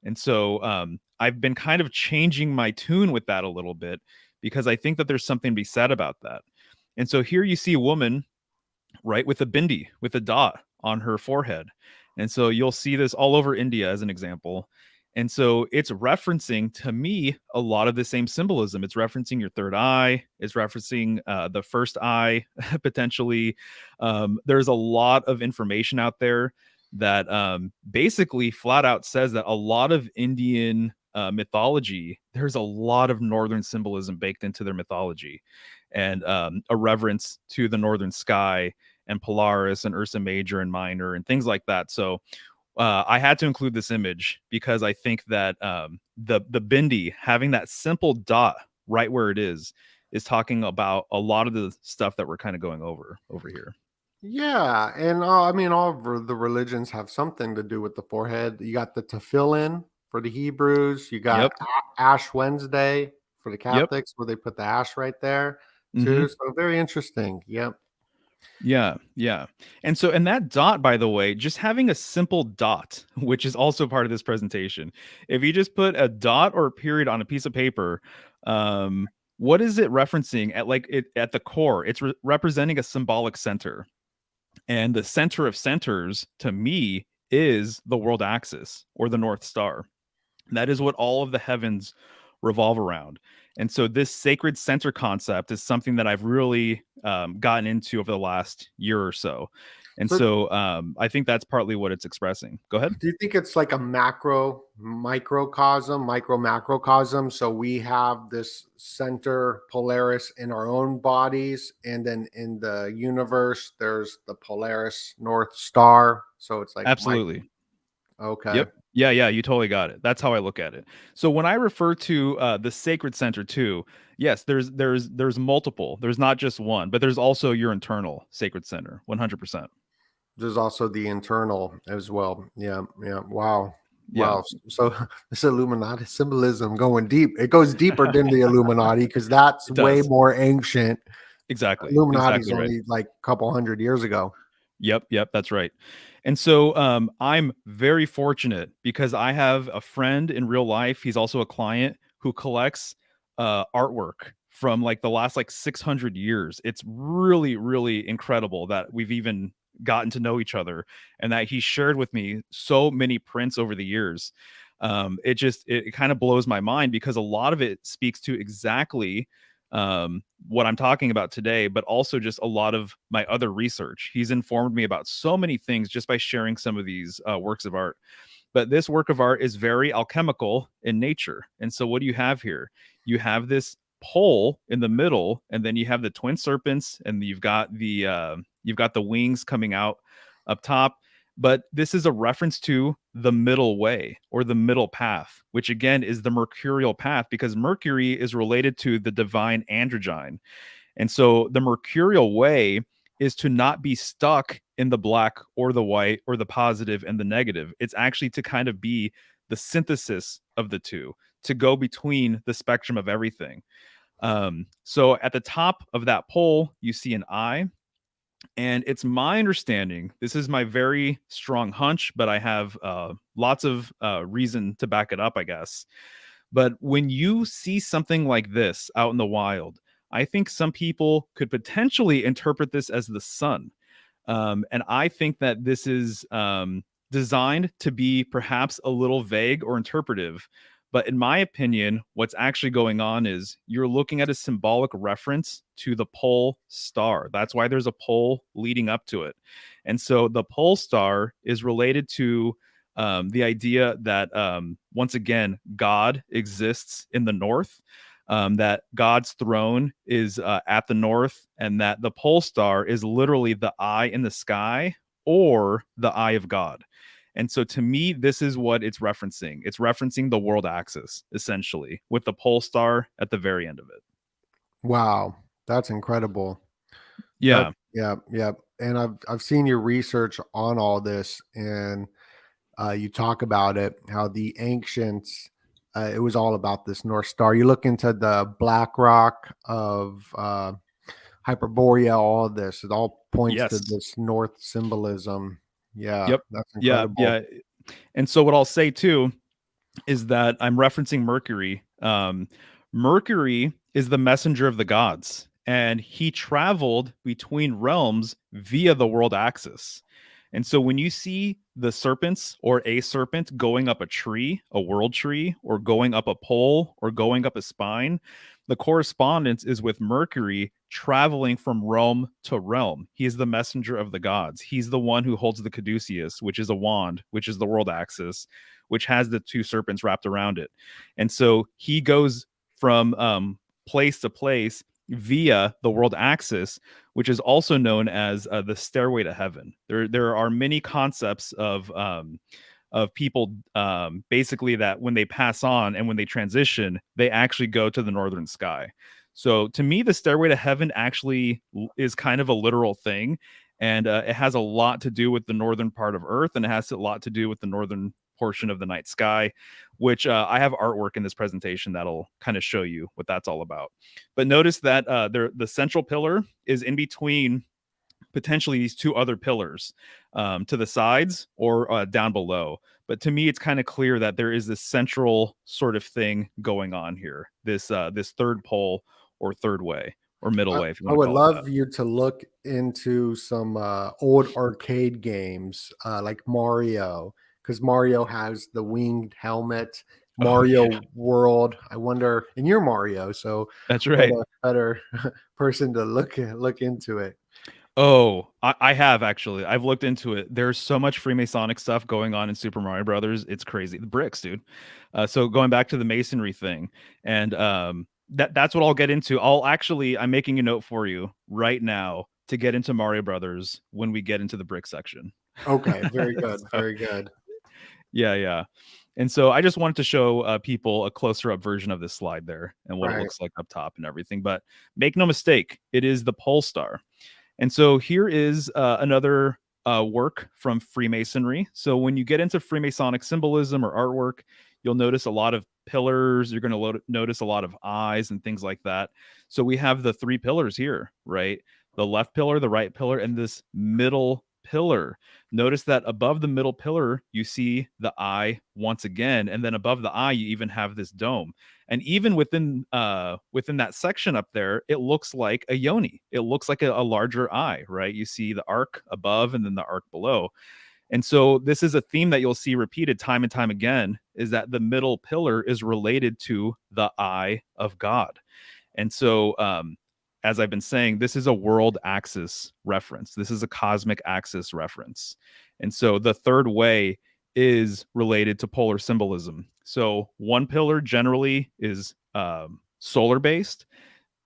And so I've been kind of changing my tune with that a little bit, because I think that there's something to be said about that. And so here you see a woman, right, with a bindi, with a dot on her forehead. And so you'll see this all over India as an example. And so it's referencing to me a lot of the same symbolism. It's referencing your third eye, it's referencing the first eye, potentially. There's a lot of information out there that basically flat out says that a lot of Indian mythology, there's a lot of northern symbolism baked into their mythology, and a reverence to the northern sky and Polaris and Ursa Major and Minor and things like that. So I had to include this image because I think that the bindi having that simple dot right where it is talking about a lot of the stuff that we're kind of going over here. Yeah, and I mean, all of the religions have something to do with the forehead. You got the tefillin for the Hebrews. You got Yep. Ash Wednesday for the Yep. Catholics, where they put the ash right there Hmm. too. So very interesting. Yep. Yeah, yeah. And that dot, by the way, just having a simple dot, which is also part of this presentation. If you just put a dot or a period on a piece of paper, what is it referencing at the core? It's representing a symbolic center. And the center of centers to me is the world axis or the North Star. That is what all of the heavens revolve around. And so this sacred center concept is something that I've really gotten into over the last year or so. And So so I think that's partly what it's expressing. Go ahead. do you think it's like a macro microcosm, micro macrocosm? So we have this center Polaris in our own bodies, and then in the universe, there's the Polaris North Star. So it's like Absolutely. Okay. Yep. Yeah, yeah, you totally got it. That's how I look at it. So when I refer to the sacred center too, yes, there's multiple. There's not just one, but there's also your internal sacred center, 100%. There's also the internal as well. Yeah, yeah. Wow. Yeah, Wow. So this Illuminati symbolism going deep. It goes deeper than the Illuminati because that's it way does. more ancient. Exactly. Illuminati's Exactly right. only like a couple hundred years ago. Yep, yep, that's right. And so I'm very fortunate because I have a friend in real life. He's also a client who collects artwork from like the last like 600 years. It's really, really incredible that we've even gotten to know each other and that he shared with me so many prints over the years. It kind of blows my mind because a lot of it speaks to exactly what I'm talking about today, but also just a lot of my other research. He's informed me about so many things just by sharing some of these works of art. But this work of art is very alchemical in nature. And so, what do you have here? You have this pole in the middle, and then you have the twin serpents, and you've got the wings coming out up top. But this is a reference to the middle way or the middle path, which again is the mercurial path because Mercury is related to the divine androgyne. And so the mercurial way is to not be stuck in the black or the white or the positive and the negative. It's actually to kind of be the synthesis of the two, to go between the spectrum of everything. So at the top of that pole, you see an eye. And it's my understanding, this is my very strong hunch, but I have lots of reason to back it up, I guess. But when you see something like this out in the wild, I think some people could potentially interpret this as the sun. And I think that this is designed to be perhaps a little vague or interpretive. But in my opinion, what's actually going on is you're looking at a symbolic reference to the pole star. That's why there's a pole leading up to it. And so the pole star is related to the idea that, once again, God exists in the north, that God's throne is at the north, and that the pole star is literally the eye in the sky or the eye of God. And so to me, this is what it's referencing. It's referencing the world axis, essentially, with the pole star at the very end of it. Wow. That's incredible. That Yeah. yeah, yeah. And I've seen your research on all this, and you talk about it, how the ancients, it was all about this North Star. You look into the Black Rock of Hyperborea, all of this, it all points to Yes. this North symbolism. Yeah, Yep. that's Yeah. incredible. Yeah. And so what I'll say too is that I'm referencing Mercury. Mercury is the messenger of the gods, and he traveled between realms via the world axis. And so when you see the serpents or a serpent going up a tree, a world tree, or going up a pole, or going up a spine, the correspondence is with Mercury traveling from realm to realm. He is the messenger of the gods. He's the one who holds the caduceus, which is a wand, which is the world axis, which has the two serpents wrapped around it. And so he goes from place to place via the world axis, which is also known as the stairway to heaven. There are many concepts of people basically that when they pass on and when they transition, they actually go to the northern sky. So to me, the stairway to heaven actually is kind of a literal thing. And it has a lot to do with the northern part of Earth, and it has a lot to do with the northern portion of the night sky, which I have artwork in this presentation that'll kind of show you what that's all about. But notice that the central pillar is in between potentially these two other pillars to the sides or down below. But to me, it's kind of clear that there is this central sort of thing going on here. This third pole or third way or middle I, way, if you I want to would call it that. love you to look into some old arcade games like Mario, because Mario has the winged helmet. Oh yeah, Mario World. I wonder, and you're Mario, so that's what right. a better person to look into it. Oh, I have actually. I've looked into it. There's so much Freemasonic stuff going on in Super Mario Brothers. It's crazy. The bricks, dude. So going back to the masonry thing, and that's what I'll get into. I'm making a note for you right now to get into Mario Brothers when we get into the brick section. Okay, very good, So very good. Yeah, yeah. And so I just wanted to show people a closer up version of this slide there and what it Right. looks like up top and everything. But make no mistake, it is the pole star. And so here is another work from Freemasonry. So when you get into Freemasonic symbolism or artwork, you'll notice a lot of pillars. You're going to notice a lot of eyes and things like that. So we have the three pillars here, right? The left pillar, the right pillar, and this middle pillar. Notice that above the middle pillar, you see the eye once again, and then above the eye, you even have this dome. And even within that section up there, it looks like a yoni. It looks like a larger eye, right? You see the arc above and then the arc below. And so this is a theme that you'll see repeated time and time again, is that the middle pillar is related to the eye of God. And so, as I've been saying, this is a world axis reference. This is a cosmic axis reference. And so the third way is related to polar symbolism. So one pillar generally is solar based,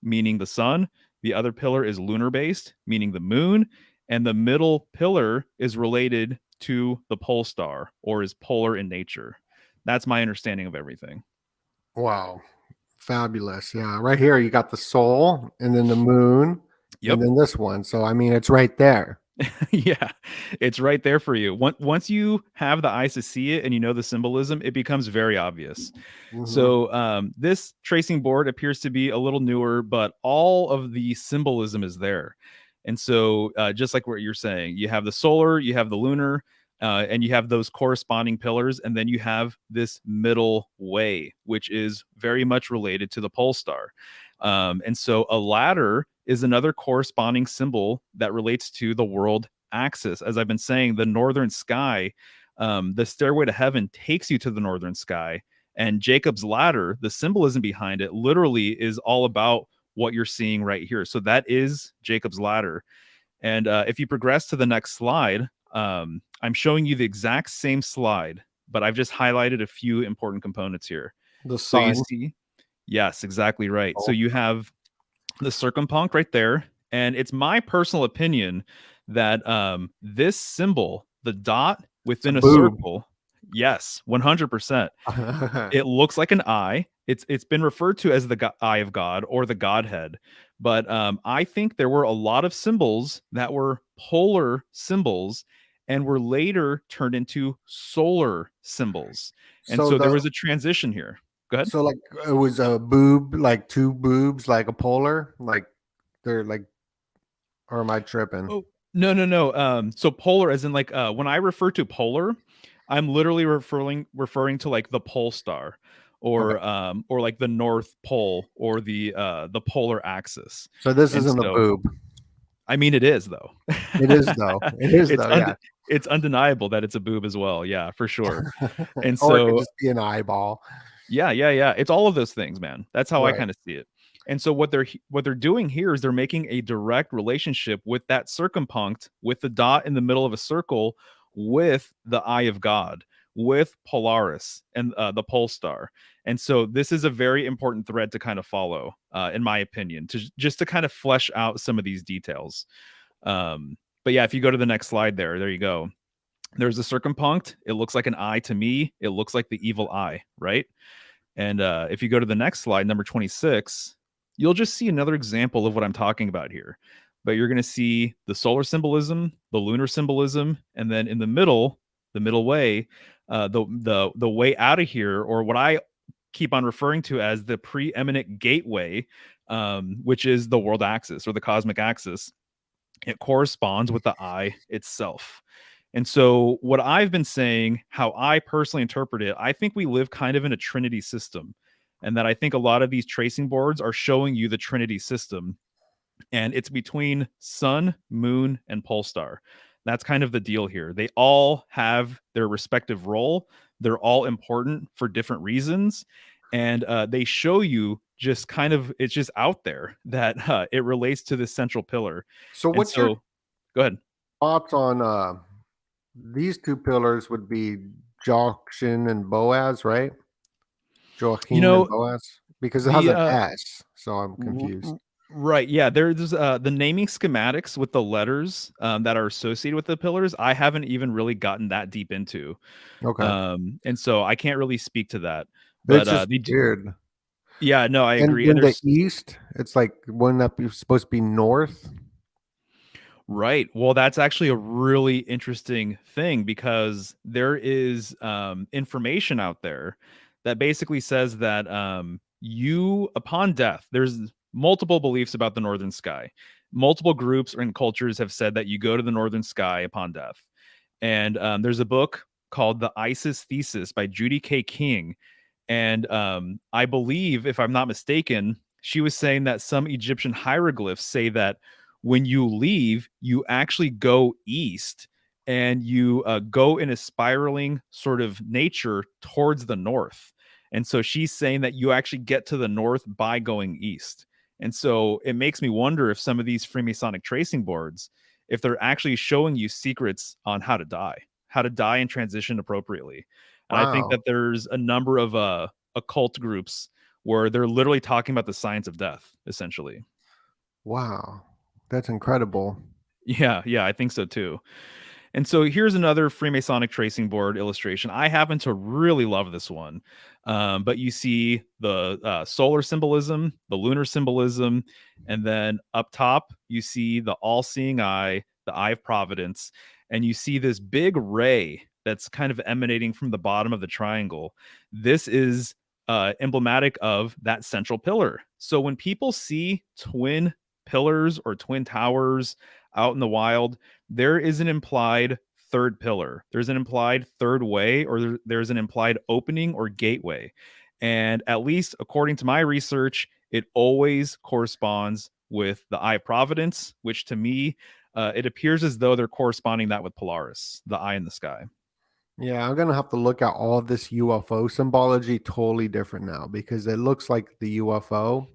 meaning the sun. The other pillar is lunar based, meaning the moon. And the middle pillar is related to the pole star or is polar in nature. That's my understanding of everything. Wow. Fabulous. Yeah. Right here, you got the soul and then the moon Yep. and then this one. So, I mean, it's right there. Yeah, it's right there for you. Once you have the eyes to see it and you know the symbolism, it becomes very obvious. Hmm. So this tracing board appears to be a little newer, but all of the symbolism is there. And so just like what you're saying, you have the solar, you have the lunar, and you have those corresponding pillars, and then you have this middle way, which is very much related to the pole star. And so a ladder is another corresponding symbol that relates to the world axis. As I've been saying, the northern sky, the stairway to heaven takes you to the northern sky. And Jacob's ladder, the symbolism behind it, literally is all about what you're seeing right here. So that is Jacob's ladder. And if you progress to the next slide, I'm showing you the exact same slide, but I've just highlighted a few important components here. The So you sun. see, yes, exactly right. So Oh, you have the circumpunct right there. And it's my personal opinion that this symbol, the dot it's a within a boob. circle, yes, 100%. It looks like an eye. It's been referred to as the eye of God or the Godhead. But I think there were a lot of symbols that were polar symbols and were later turned into solar symbols. And so so there the was a transition here. Go ahead. so like it was a boob, like two boobs, like a polar, like they're like, or am I tripping? Oh, no, no, no. So polar as in like when I refer to polar, I'm literally referring to like the pole star Okay. or like the North Pole or the polar axis. So this And isn't a so boob. I mean it is though. It is though. It is it's though. Yeah. it's undeniable that it's a boob as well. Yeah, for sure. And Or it could so just be an eyeball. yeah, yeah, yeah. It's all of those things, man. That's how I Right. kind of see it. And so what they're doing here is they're making a direct relationship with that circumpunct, with the dot in the middle of a circle, with the eye of God, with Polaris and the pole star. And so this is a very important thread to kind of follow, in my opinion, to just to kind of flesh out some of these details. But yeah, if you go to the next slide, there you go. There's a circumpunct. It looks like an eye to me. It looks like the evil eye, right? And if you go to the next slide, number 26, you'll just see another example of what I'm talking about here. But you're going to see the solar symbolism, the lunar symbolism, and then in the middle way, the way out of here, or what I keep on referring to as the preeminent gateway, which is the world axis or the cosmic axis. It corresponds with the eye itself. And so, what I've been saying, how I personally interpret it, I think we live kind of in a Trinity system. And that I think a lot of these tracing boards are showing you the Trinity system. And it's between sun, moon, and pole star. That's kind of the deal here. They all have their respective role, they're all important for different reasons. And they show you just kind of, it's just out there that it relates to this central pillar. So And what's your so, go ahead. thoughts on these two pillars would be Joachim and Boaz, right? You Joachim and know, Boaz? Because it has the an S, so I'm confused. Right. Yeah. There's the naming schematics with the letters that are associated with the pillars. I haven't even really gotten that deep into, Okay. and so I can't really speak to that. But It's just they do, weird. yeah. No, I And agree. And then the there's east, it's like wouldn't that be supposed to be north? right. Well, that's actually a really interesting thing because there is information out there that basically says that you, upon death, there's multiple beliefs about the northern sky. Multiple groups and cultures have said that you go to the northern sky upon death. And there's a book called The Isis Thesis by Judy K. King. And I believe, if I'm not mistaken, she was saying that some Egyptian hieroglyphs say that when you leave, you actually go east and you go in a spiraling sort of nature towards the north. And so she's saying that you actually get to the north by going east. And so it makes me wonder if some of these Freemasonic tracing boards, if they're actually showing you secrets on how to die and transition appropriately. And I think Wow. that there's a number of occult groups where they're literally talking about the science of death, essentially. Wow. That's incredible. Yeah, yeah, I think so too. And so here's another Freemasonic tracing board illustration. I happen to really love this one. But you see the solar symbolism, the lunar symbolism, and then up top, you see the all seeing eye, the eye of providence. And you see this big ray that's kind of emanating from the bottom of the triangle. This is emblematic of that central pillar. So when people see twin pillars or twin towers out in the wild, there is an implied third pillar. There's an implied third way, or there's an implied opening or gateway. And at least according to my research, it always corresponds with the eye of providence, which to me, it appears as though they're corresponding that with Polaris, the eye in the sky. Yeah, I'm gonna have to look at all this UFO symbology totally different now because it looks like the UFO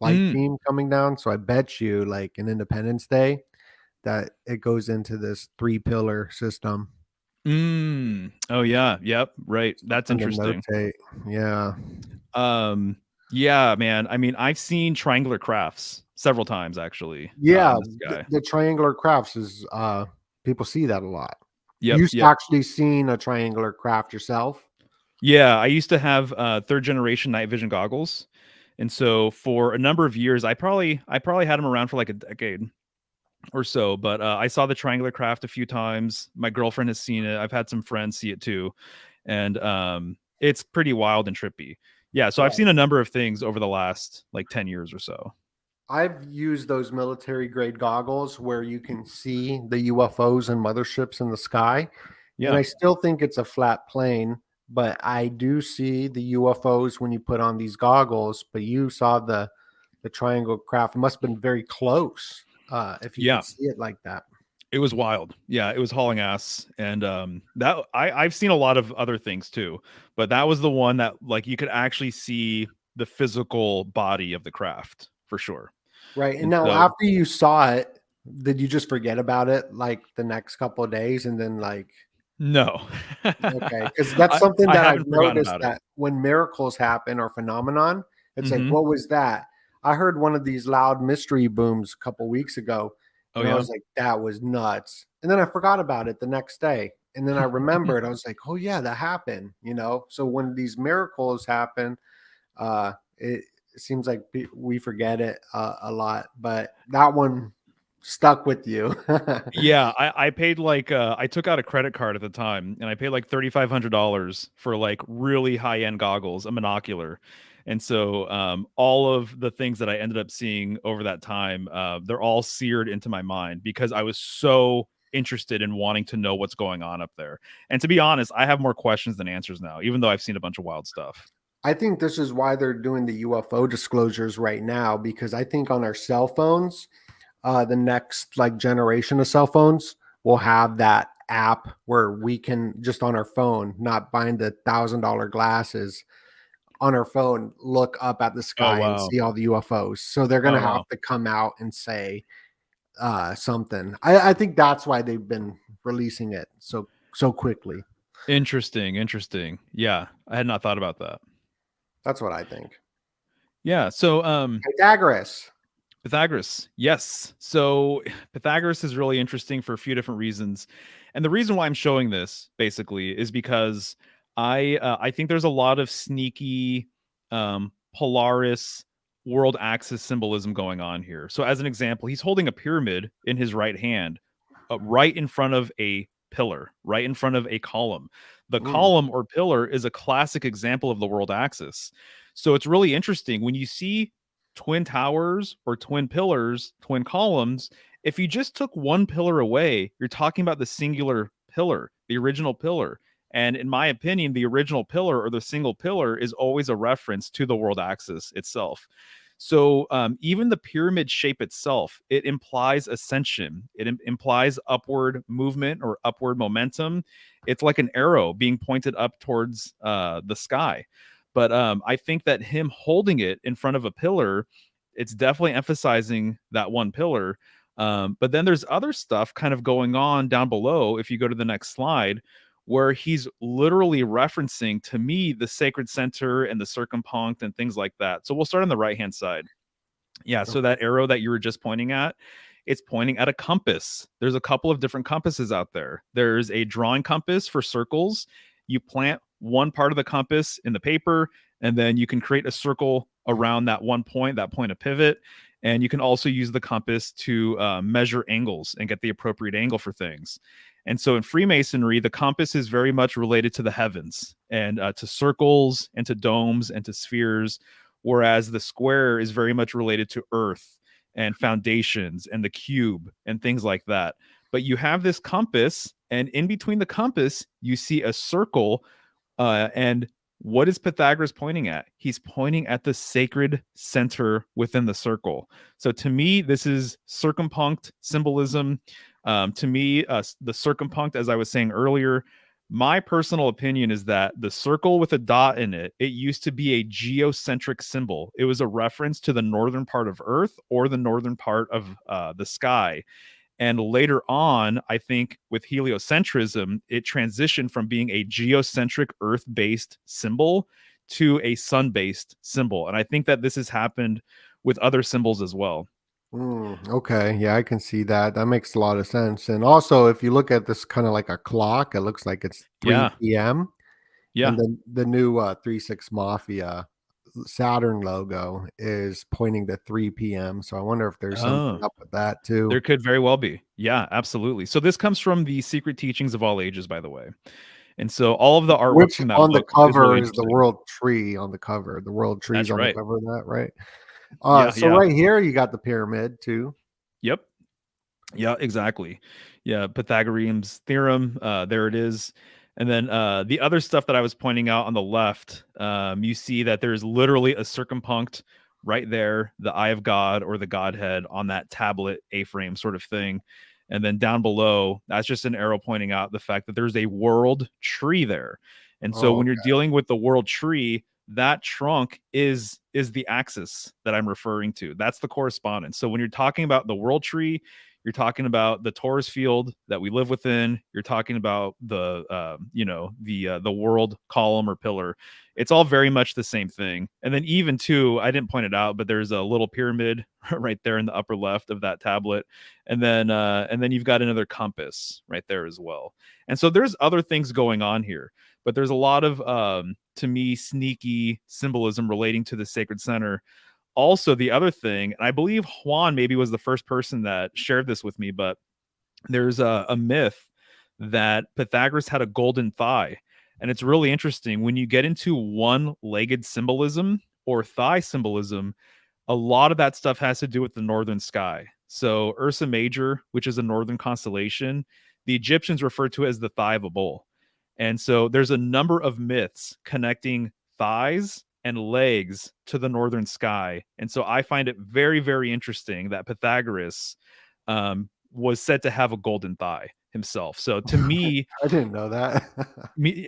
light Mm, beam coming down. So I bet you, like in Independence Day, that it goes into this three pillar system. mm. Oh yeah, yep, right. That's Something to interesting. notate. Yeah. Um, yeah, man. I mean, I've seen triangular crafts several times actually Yeah. in the sky. The triangular crafts is people see that a lot. Yep, You yep. actually seen a triangular craft yourself? Yeah, I used to have third generation night vision goggles. And so for a number of years, I probably had them around for like a decade or so, but I saw the triangular craft a few times. My girlfriend has seen it. I've had some friends see it too. And it's pretty wild and trippy. Yeah, so I've seen a number of things over the last like 10 years or so. I've used those military grade goggles where you can see the UFOs and motherships in the sky. And Yeah. I still think it's a flat plane, but I do see the UFOs when you put on these goggles. But you saw the triangle craft. It must have been very close if you Yeah. could see it like that. It was wild. Yeah, it was hauling ass. And that I've seen a lot of other things too, but that was the one that like you could actually see the physical body of the craft for sure. Right. And And now so after you saw it, did you just forget about it like the next couple of days and then like no. okay, because that's I something I that I've haven't forgotten noticed about it. that when miracles happen or phenomenon, it's like, Mhm. what was that? I heard one of these loud mystery booms a couple weeks ago, Oh and I yeah. was like, that was nuts. And then I forgot about it the next day. And then I remembered, I was like, oh yeah, that happened, you know? So when these miracles happen, it seems like we forget it a lot, but that one stuck with you. Yeah, I paid like I took out a credit card at the time and I paid like $3,500 for like really high-end goggles, a monocular. And so all of the things that I ended up seeing over that time, they're all seared into my mind because I was so interested in wanting to know what's going on up there. And to be honest, I have more questions than answers now, even though I've seen a bunch of wild stuff. I think this is why they're doing the UFO disclosures right now because I think on our cell phones, the next like generation of cell phones will have that app where we can just on our phone, not buying the $1,000 glasses, on our phone, look up at the Oh sky and wow. see all the UFOs. So they're Oh gonna have wow. to come out and say something. I think that's why they've been releasing it so quickly. Interesting, interesting. Yeah, I had not thought about that. That's what I think. Yeah, so Pythagoras. Pythagoras, yes. So Pythagoras is really interesting for a few different reasons, and the reason why I'm showing this basically is because I think there's a lot of sneaky Polaris world axis symbolism going on here. So as an example, he's holding a pyramid in his right hand, right in front of a pillar, right in front of a column. The Mm, column or pillar is a classic example of the world axis. So it's really interesting when you see twin towers or twin pillars, twin columns. If you just took one pillar away, you're talking about the singular pillar, the original pillar. And in my opinion, the original pillar or the single pillar is always a reference to the world axis itself. So even the pyramid shape itself, it implies ascension. It implies upward movement or upward momentum. It's like an arrow being pointed up towards the sky. But I think that him holding it in front of a pillar, it's definitely emphasizing that one pillar. But then there's other stuff kind of going on down below. If you go to the next slide, where he's literally referencing to me the sacred center and the circumpunct and things like that. So we'll start on the right hand side. Yeah, so okay. that arrow that you were just pointing at, it's pointing at a compass. There's a couple of different compasses out there. There's a drawing compass for circles. You plant one part of the compass in the paper, and then you can create a circle around that point of pivot. And you can also use the compass to measure angles and get the appropriate angle for things. And so in Freemasonry, the compass is very much related to the heavens and to circles and to domes and to spheres, whereas the square is very much related to earth and foundations and the cube and things like that. But you have this compass, and in between the compass, you see a circle. And what is Pythagoras pointing at? He's pointing at the sacred center within the circle. So to me, this is circumpunct symbolism. To me, the circumpunct, as I was saying earlier, my personal opinion is that the circle with a dot in it, it used to be a geocentric symbol. It was a reference to the northern part of Earth or the northern part of the sky. And later on, I think with heliocentrism, it transitioned from being a geocentric Earth based symbol to a sun based symbol. And I think that this has happened with other symbols as well. Okay, yeah, I can see that. That makes a lot of sense. And also, if you look at this kind of like a clock, it looks like it's Yeah. 3 p.m. Yeah. And then the new 3-6 Mafia Saturn logo is pointing to 3 p.m. So I wonder if there's something Oh, up with that too. there could very well be. Yeah, absolutely. So this comes from the Secret Teachings of All Ages, by the way. And so all of the artwork Which from that on the book is really cover is the interesting. world tree on the cover. The world tree's That's on the right. cover of that, right? Yeah. So Yeah. right here you got the pyramid too. Yep. Yeah, exactly. Yeah, Pythagorean's theorem. There it is. And then the other stuff that I was pointing out on the left, you see that there's literally a circumpunct right there, the eye of God or the Godhead on that tablet A-frame sort of thing. And then down below, that's just an arrow pointing out the fact that there's a world tree there. And so Oh, when you're dealing with the world tree, that trunk is the axis that I'm referring to. That's the correspondence. So when you're talking about the world tree, you're talking about the torus field that we live within. You're talking about the the world column or pillar. It's all very much the same thing. And then even too, I didn't point it out, but there's a little pyramid right there in the upper left of that tablet, and then you've got another compass right there as well. And so there's other things going on here, but there's a lot of to me sneaky symbolism relating to the sacred center. Also, the other thing, and I believe Juan maybe was the first person that shared this with me, but there's a myth that Pythagoras had a golden thigh. And it's really interesting when you get into one legged symbolism or thigh symbolism, a lot of that stuff has to do with the northern sky. So, Ursa Major, which is a northern constellation, the Egyptians refer to it as the thigh of a bull. And so, there's a number of myths connecting thighs and legs to the northern sky. And so, I find it very, very interesting that Pythagoras was said to have a golden thigh himself. So, to me, I didn't know that.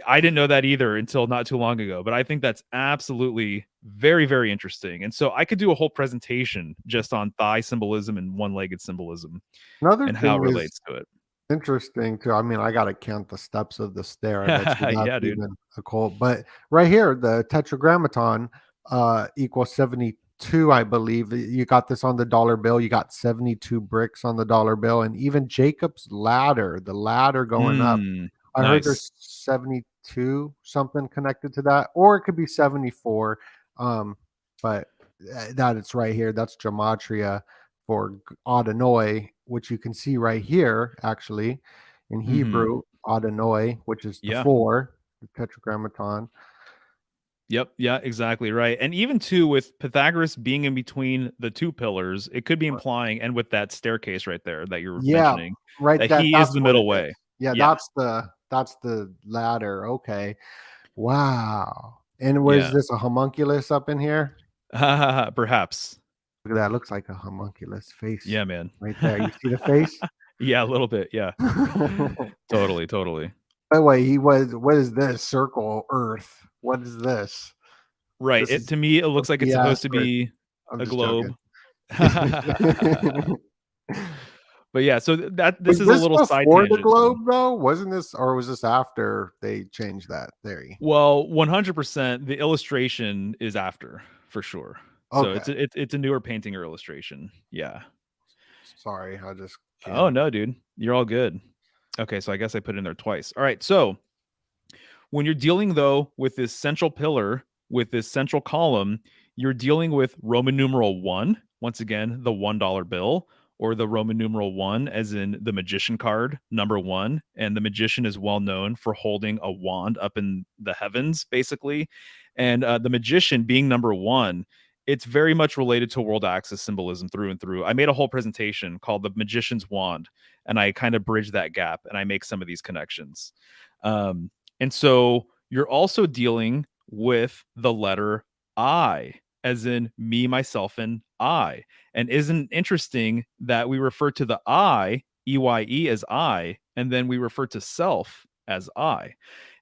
I didn't know that either until not too long ago, but I think that's absolutely very, very interesting. And so I could do a whole presentation just on thigh symbolism and one-legged symbolism Another and how it thing is relates to it. interesting too. I mean, I gotta count the steps of the stair. I bet you that's Yeah, dude. even a cult. But right here, the tetragrammaton equals 72, I believe. You got this on the dollar bill. You got 72 bricks on the dollar bill, and even Jacob's ladder, the ladder going up. I heard Nice. there's 72 something connected to that, or it could be 74. But that it's right here. That's gematria for Adonai, which you can see right here, actually, in Mm-hmm. Hebrew, Adonai, which is the Yeah. 4, the tetragrammaton. Yep. Yeah, exactly right. And even too, with Pythagoras being in between the two pillars, it could be implying, and with that staircase right there that you're Yeah, mentioning, right. that he is That's the what middle it way. is. Yeah, Yeah. that's the ladder. Okay. Wow. And was Yeah. this a homunculus up in here? Perhaps. Look at that. Looks like a homunculus face Yeah, man. right there. You see the face? Yeah, a little bit. Yeah. By Totally. Totally. the way, he was. What is this? Circle Earth. What is this? Right. This It is to me, it looks like it's the supposed to asterisk. be I'm a just globe. joking. But yeah, so that this Was is a this little side before the tangent. So, globe though? Wasn't this, or was this after they changed that theory? well, 100%, the illustration is after for sure. So Okay. it's a newer painting or illustration. Yeah. Sorry, I just Oh can't. no, dude, you're all good. Okay, so I guess I put it in there twice. All right, so when you're dealing though with this central pillar, with this central column, you're dealing with Roman numeral 1, once again, the $1 bill, or the Roman numeral 1 as in the magician card, number 1, and the magician is well known for holding a wand up in the heavens basically. And the magician being number 1, it's very much related to world axis symbolism through and through. I made a whole presentation called the magician's wand, and I kind of bridge that gap and I make some of these connections. Um, and so you're also dealing with the letter I, as in me, myself, and I. And isn't it interesting that we refer to the I, EYE, as I, and then we refer to self as I.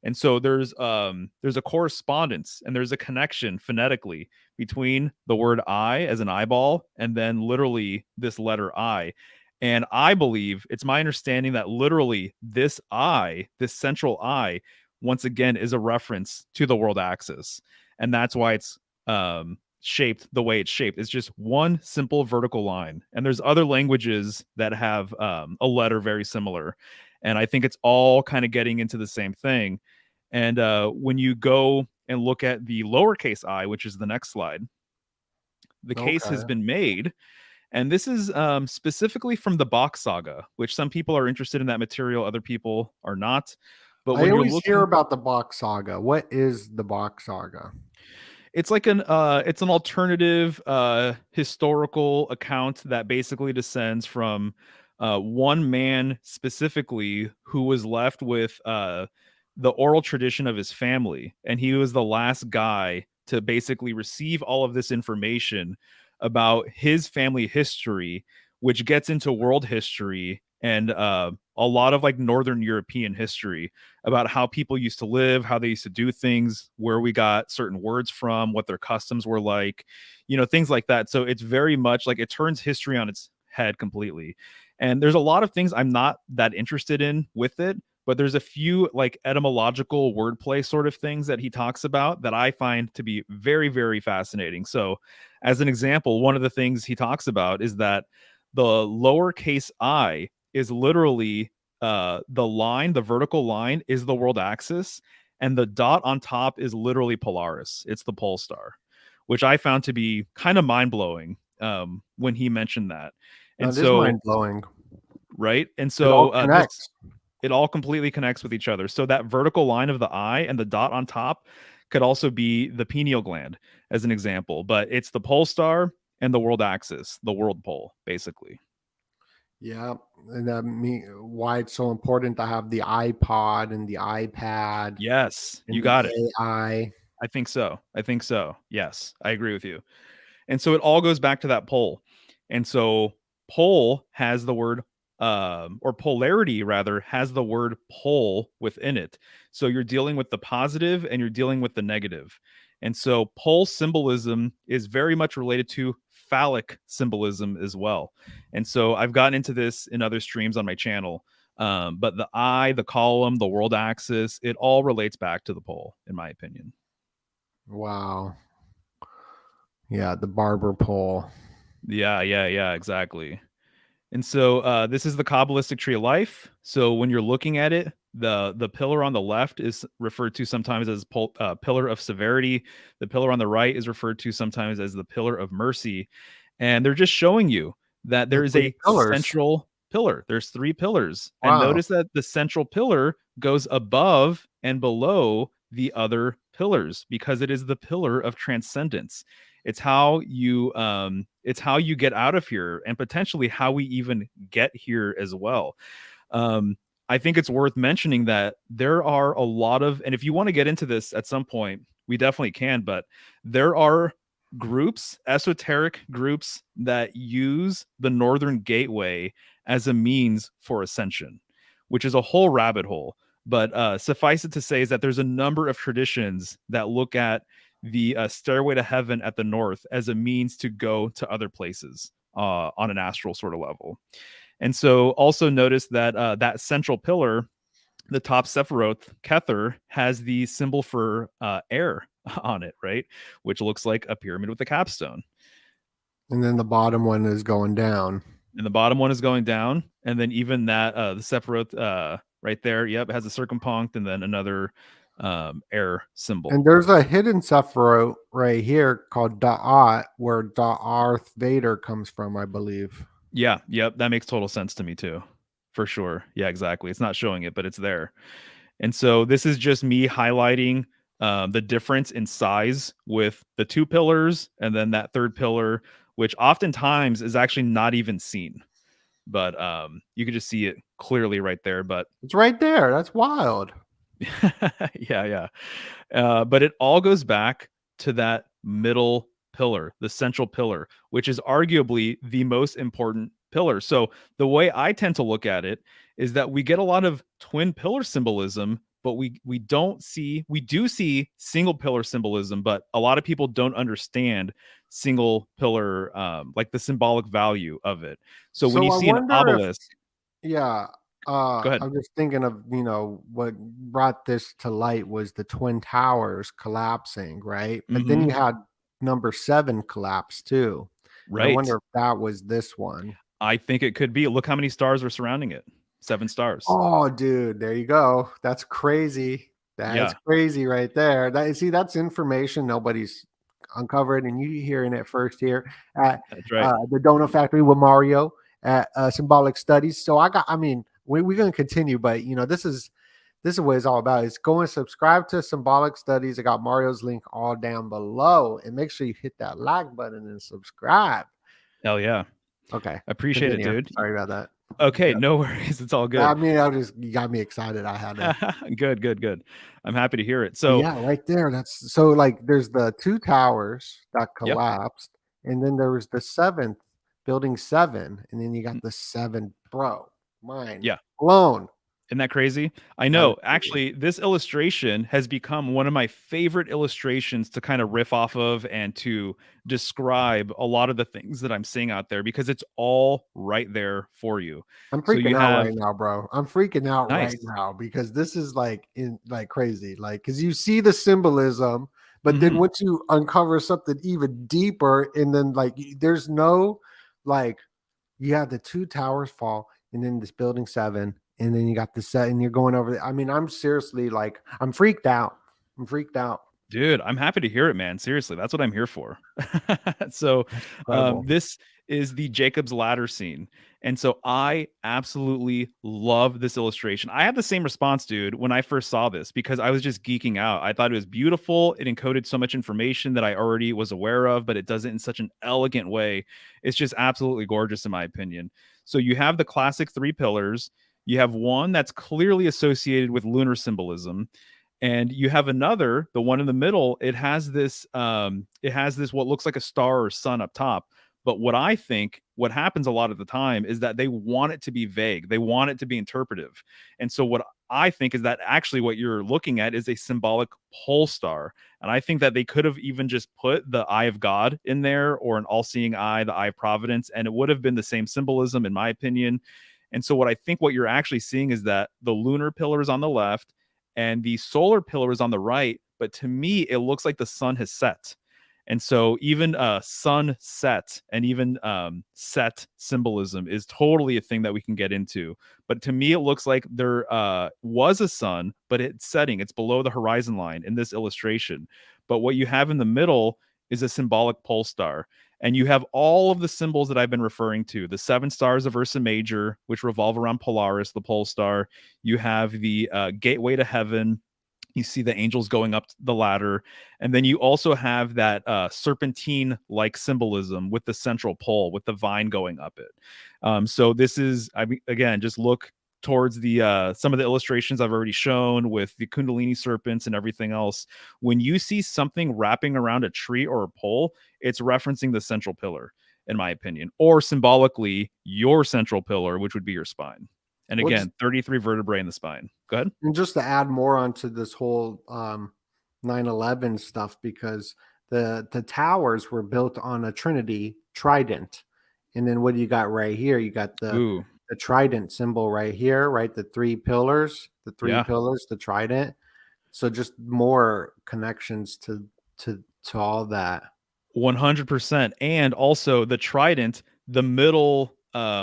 And so there's a correspondence and there's a connection phonetically between the word I as an eyeball and then literally this letter I. And I believe it's my understanding that literally this I, this central I, once again is a reference to the world axis. And that's why it's shaped the way it's shaped. It's just one simple vertical line. And there's other languages that have a letter very similar. And I think it's all kind of getting into the same thing. And when you go and look at the lowercase I, which is the next slide, the case has Okay. been made, and this is specifically from the Bach saga, which some people are interested in that material, other people are not. But I when you're always hear looking, about the Bach saga. What is the Bach saga? it's like it's an alternative historical account that basically descends from one man specifically who was left with the oral tradition of his family, and he was the last guy to basically receive all of this information about his family history, which gets into world history and a lot of like Northern European history about how people used to live, how they used to do things, where we got certain words from, what their customs were like, things like that. So it's very much like it turns history on its head completely. And there's a lot of things I'm not that interested in with it, but there's a few like etymological wordplay sort of things that he talks about that I find to be very, very fascinating. So, as an example, one of the things he talks about is that the lowercase I is literally the vertical line is the world axis, and the dot on top is literally Polaris. It's the pole star, which I found to be kind of mind blowing when he mentioned that. And That is so, mind blowing. right, and It all so this connects. it all completely connects with each other. So that vertical line of the eye and the dot on top could also be the pineal gland, as an example. But it's the pole star and the world axis, the world pole, basically. Yeah, and that why it's so important to have the iPod and the iPad Yes, you and the got it. AI. I think so. I think so. Yes, I agree with you. And so it all goes back to that pole. And so pole has the word or polarity rather has the word pole within it. So you're dealing with the positive and you're dealing with the negative. And so pole symbolism is very much related to phallic symbolism as well. And so I've gotten into this in other streams on my channel. But the eye, the column, the world axis, it all relates back to the pole, in my opinion. Wow. Yeah, the barber pole. Yeah, exactly. And so this is the Kabbalistic tree of life. So when you're looking at it, the pillar on the left is referred to sometimes as pillar of severity. The pillar on the right is referred to sometimes as the pillar of mercy. And they're just showing you that The there is three a pillars. central pillar. There's three pillars. And Wow. notice that the central pillar goes above and below the other pillars because it is the pillar of transcendence. It's how you get out of here and potentially how we even get here as well. um I think it's worth mentioning that there are a lot of, and if you want to get into this at some point, we definitely can, but there are groups, esoteric groups, that use the Northern Gateway as a means for ascension, which is a whole rabbit hole. But suffice it to say is that there's a number of traditions that look at the stairway to heaven at the north as a means to go to other places on an astral sort of level. And so also notice that that central pillar, the top Sephiroth, Kether, has the symbol for air on it, right? Which looks like a pyramid with a capstone. And then the bottom one is going down. And the bottom one is going down. And then even that, the Sephiroth right there, yep, has a circumpunct and then another air symbol. And there's a hidden Sephiroth right here called Da'at, where Darth Vader comes from, I believe. Yeah, yep, that makes total sense to me too. For sure. Yeah, exactly. It's not showing it, but it's there. And so this is just me highlighting the difference in size with the two pillars and then that third pillar, which oftentimes is actually not even seen. But you can just see it clearly right there. But It's right there. That's wild. yeah. But it all goes back to that middle pillar, the central pillar, which is arguably the most important pillar. So the way I tend to look at it is that we get a lot of twin pillar symbolism, but we do see single pillar symbolism, but a lot of people don't understand single pillar, like the symbolic value of it. So when So you I see an wonder if, obelisk, yeah, go ahead. I'm just thinking of, what brought this to light was the Twin Towers collapsing, right? But then Hmm. you had number 7 collapse too. And I Right. wonder if that was this one. I think it could be. Look how many stars are surrounding it. 7 stars. Oh, dude, there you go. That's crazy. That's Yeah, crazy right there. See, that's information nobody's uncovered, and you hearing it first here at that's right. the Donut Factory with Mario at Symbolic Studies. So I mean, we're going to continue, but this is what it's all about. Is go and subscribe to Symbolic Studies. I got Mario's link all down below, and make sure you hit that like button and subscribe. Hell yeah. Okay, Appreciate it, continue. dude. Sorry about that. Okay, Yeah. no worries. It's all I good. mean, you got me excited. I had to. Good. I'm happy to hear it. But So, yeah, right there. That's so like there's the two towers that yep. collapsed, and then there was the seventh, building 7, and then you got the 7, bro. Mind Yeah. blown. Isn't that crazy? I That is know. crazy. Actually, this illustration has become one of my favorite illustrations to kind of riff off of and to describe a lot of the things that I'm seeing out there because it's all right there for you. I'm So you freaking out have right now, bro. I'm freaking out right nice. now because this is like crazy. Like, because you see the symbolism, but then Hmm. once you uncover something even deeper, and then there's no like you have the two towers fall, and then this building 7, and then you got the set, and you're going over. I mean, I'm seriously like, I'm freaked out. I'm freaked out. Dude, I'm happy to hear it, man. Seriously, that's what I'm here for. So, That's incredible. this is the Jacob's Ladder scene. And so I absolutely love this illustration. I had the same response, dude, when I first saw this because I was just geeking out. I thought it was beautiful. It encoded so much information that I already was aware of, but it does it in such an elegant way. It's just absolutely gorgeous, in my opinion. So you have the classic three pillars. You have one that's clearly associated with lunar symbolism, and you have another, the one in the middle. It has this what looks like a star or sun up top. But what happens a lot of the time is that they want it to be vague, they want it to be interpretive. And so what I think is that actually what you're looking at is a symbolic pole star. And I think that they could have even just put the eye of God in there, or an all-seeing eye, the eye of providence, and it would have been the same symbolism, in my opinion. And so what I think what you're actually seeing is that the lunar pillar is on the left and the solar pillar is on the right. But to me, it looks like the sun has set. And so even sunset and even set symbolism is totally a thing that we can get into. But to me, it looks like there was a sun, but it's setting. It's below the horizon line in this illustration. But what you have in the middle is a symbolic pole star. And you have all of the symbols that I've been referring to, the 7 stars of Ursa Major, which revolve around Polaris, the pole star. You have the gateway to heaven. You see the angels going up the ladder. And then you also have that serpentine like symbolism with the central pole, with the vine going up it. So this is, I mean, again, just look towards the some of the illustrations I've already shown with the Kundalini serpents and everything else. When you see something wrapping around a tree or a pole, it's referencing the central pillar, in my opinion, or symbolically your central pillar, which would be your spine. And Well, again, 33 vertebrae in the spine. Go ahead. and just to add more onto this whole 9/11 stuff, because the towers were built on a Trinity trident, and then what do you got right here? You got Ooh, the trident symbol right here, right? The three pillars, yeah. the trident. So just more connections to all that. 100%. And also the trident, the middle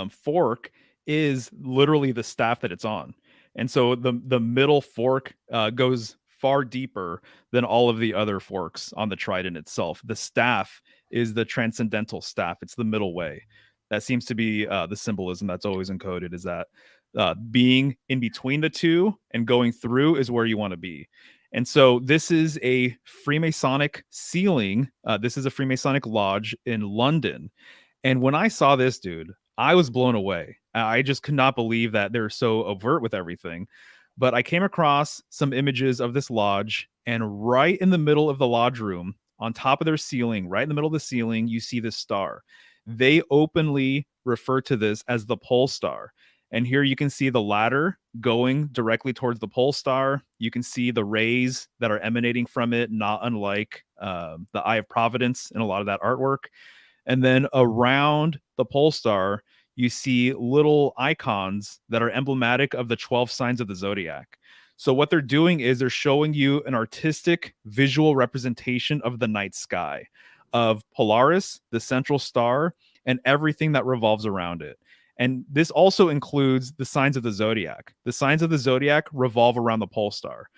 fork is literally the staff that it's on. And so the middle fork goes far deeper than all of the other forks on the trident itself. The staff is the transcendental staff. It's the middle way. That seems to be the symbolism that's always encoded, is that being in between the two and going through is where you want to be. And so this is a Freemasonic ceiling. This is a Freemasonic lodge in London. And when I saw this, dude, I was blown away. I just could not believe that they're so overt with everything. But I came across some images of this lodge, and right in the middle of the lodge room, on top of their ceiling, right in the middle of the ceiling, you see this star. They openly refer to this as the pole star. And here you can see the ladder going directly towards the pole star. You can see the rays that are emanating from it, not unlike the Eye of Providence in a lot of that artwork. And then around the pole star, you see little icons that are emblematic of the 12 signs of the zodiac. So what they're doing is they're showing you an artistic visual representation of the night sky, of Polaris, the central star, and everything that revolves around it. And this also includes the signs of the zodiac. The signs of the zodiac revolve around the pole star.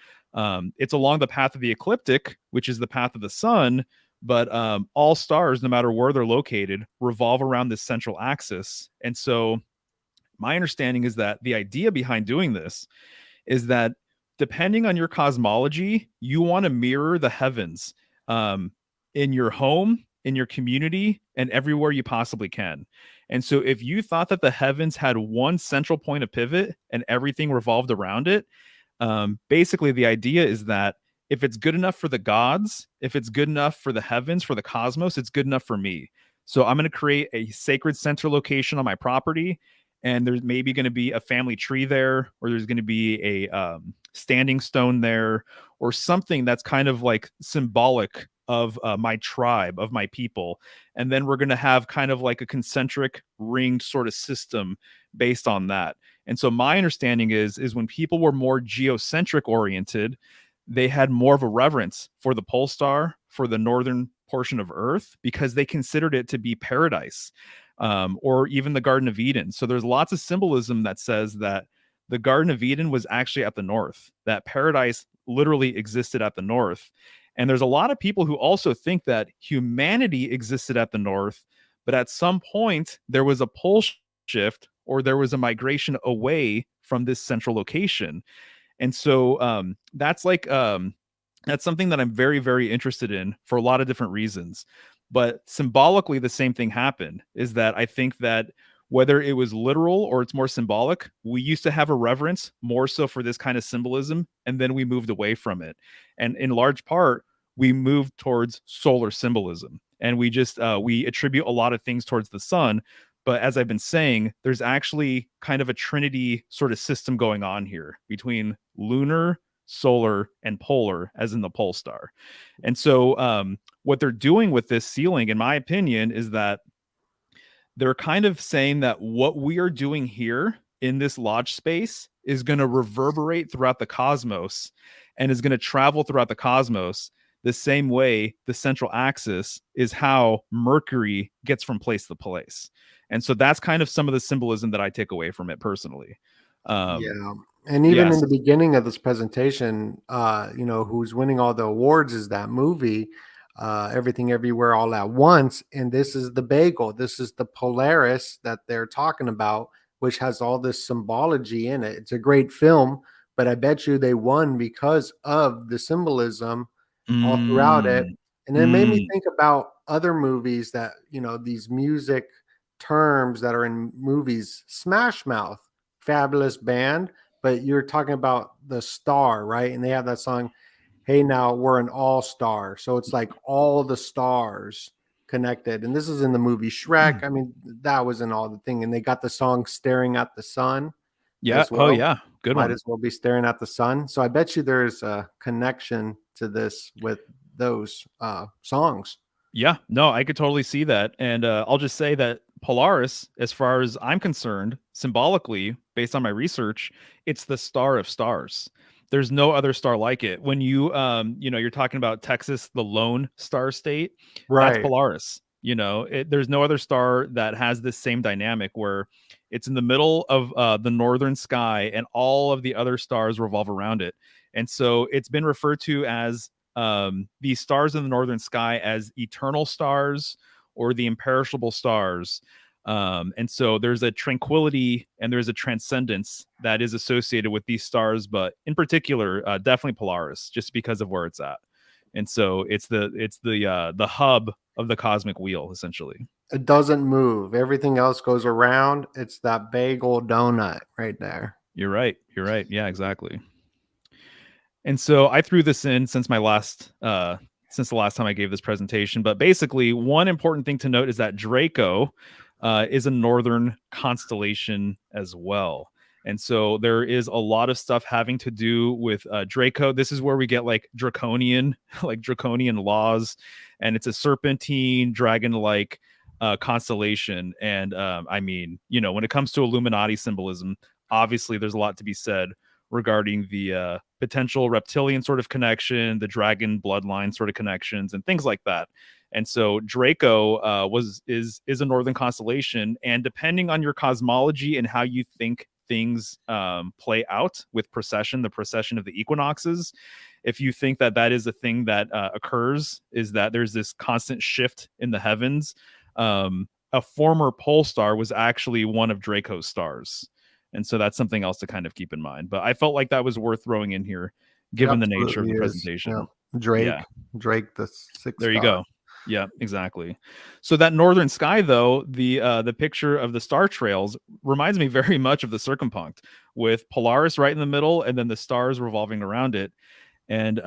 It's along the path of the ecliptic, which is the path of the sun, but all stars, no matter where they're located, revolve around this central axis. And so my understanding is that the idea behind doing this is that depending on your cosmology, you want to mirror the heavens in your home, in your community, and everywhere you possibly can. And so if you thought that the heavens had one central point of pivot and everything revolved around it, basically the idea is that if it's good enough for the gods, if it's good enough for the heavens, for the cosmos, it's good enough for me. So I'm going to create a sacred center location on my property, and there's maybe going to be a family tree there, or there's going to be a standing stone there, or something that's kind of like symbolic of my tribe, of my people. And then we're going to have kind of like a concentric ringed sort of system based on that. And so my understanding is when people were more geocentric oriented, they had more of a reverence for the pole star, for the northern portion of Earth, because they considered it to be paradise, or even the Garden of Eden. So there's lots of symbolism that says that the Garden of Eden was actually at the north, that paradise literally existed at the north. And there's a lot of people who also think that humanity existed at the north, but at some point there was a pole shift, or there was a migration away from this central location. And so that's something that I'm very, very interested in for a lot of different reasons. But symbolically, the same thing happened, is that I think that whether it was literal or it's more symbolic, we used to have a reverence more so for this kind of symbolism, and then we moved away from it. And in large part, we moved towards solar symbolism, and we attribute a lot of things towards the sun. But as I've been saying, there's actually kind of a trinity sort of system going on here between lunar, solar, and polar, as in the pole star. And so what they're doing with this ceiling, in my opinion, is that they're kind of saying that what we are doing here in this lodge space is going to reverberate throughout the cosmos, and is going to travel throughout the cosmos. the same way the central axis is how Mercury gets from place to place. And so that's kind of some of the symbolism that I take away from it personally. Yeah. And even in Yes. the beginning of this presentation, who's winning all the awards is that movie, Everything Everywhere All at Once. And this is the bagel. This is the Polaris that they're talking about, which has all this symbology in it. It's a great film, but I bet you they won because of the symbolism all throughout it. Mm, And it made me mm, think about other movies that, these music terms that are in movies, Smash Mouth, fabulous band, but you're talking about the star, right? And they have that song, Hey Now We're an All Star. So it's like all the stars connected. And this is in the movie Shrek. I mean, that was in all the thing. And they got the song Staring at the Sun yeah. as Oh, well. yeah. Good Might one. as well be staring at the sun. So I bet you there's a connection to this with those songs. Yeah, no, I could totally see that. And I'll just say that Polaris, as far as I'm concerned, symbolically, based on my research, it's the star of stars. There's no other star like it. When you're talking about Texas, the lone star state, that's Right. Polaris. There's no other star that has this same dynamic where it's in the middle of the northern sky and all of the other stars revolve around it. And so it's been referred to as these stars in the northern sky as eternal stars or the imperishable stars. And so there's a tranquility and there's a transcendence that is associated with these stars, but in particular, definitely Polaris, just because of where it's at. And so it's the hub of the cosmic wheel, essentially. It doesn't move. Everything else goes around. It's that bagel donut right there. You're right. You're right. Yeah, exactly. And so I threw this in since the last time I gave this presentation. But basically, one important thing to note is that Draco is a northern constellation as well. And so there is a lot of stuff having to do with Draco. This is where we get like draconian, like draconian laws, and it's a serpentine dragon-like constellation. And I mean, when it comes to Illuminati symbolism, obviously there's a lot to be said regarding the potential reptilian sort of connection, the dragon bloodline sort of connections, and things like that. And so Draco is a northern constellation, and depending on your cosmology and how you think things play out with the precession of the equinoxes, if you think that that is a thing that occurs, is that there's this constant shift in the heavens. A former pole star was actually one of Draco's stars. And so that's something else to kind of keep in mind. But I felt like that was worth throwing in here, It given the nature of absolutely the is. Yeah. presentation. Drake, Yeah, Drake, the sixth there you star. go. Yeah, exactly. So that northern sky, though, the picture of the star trails reminds me very much of the circumpunct, with Polaris right in the middle, and then the stars revolving around it. And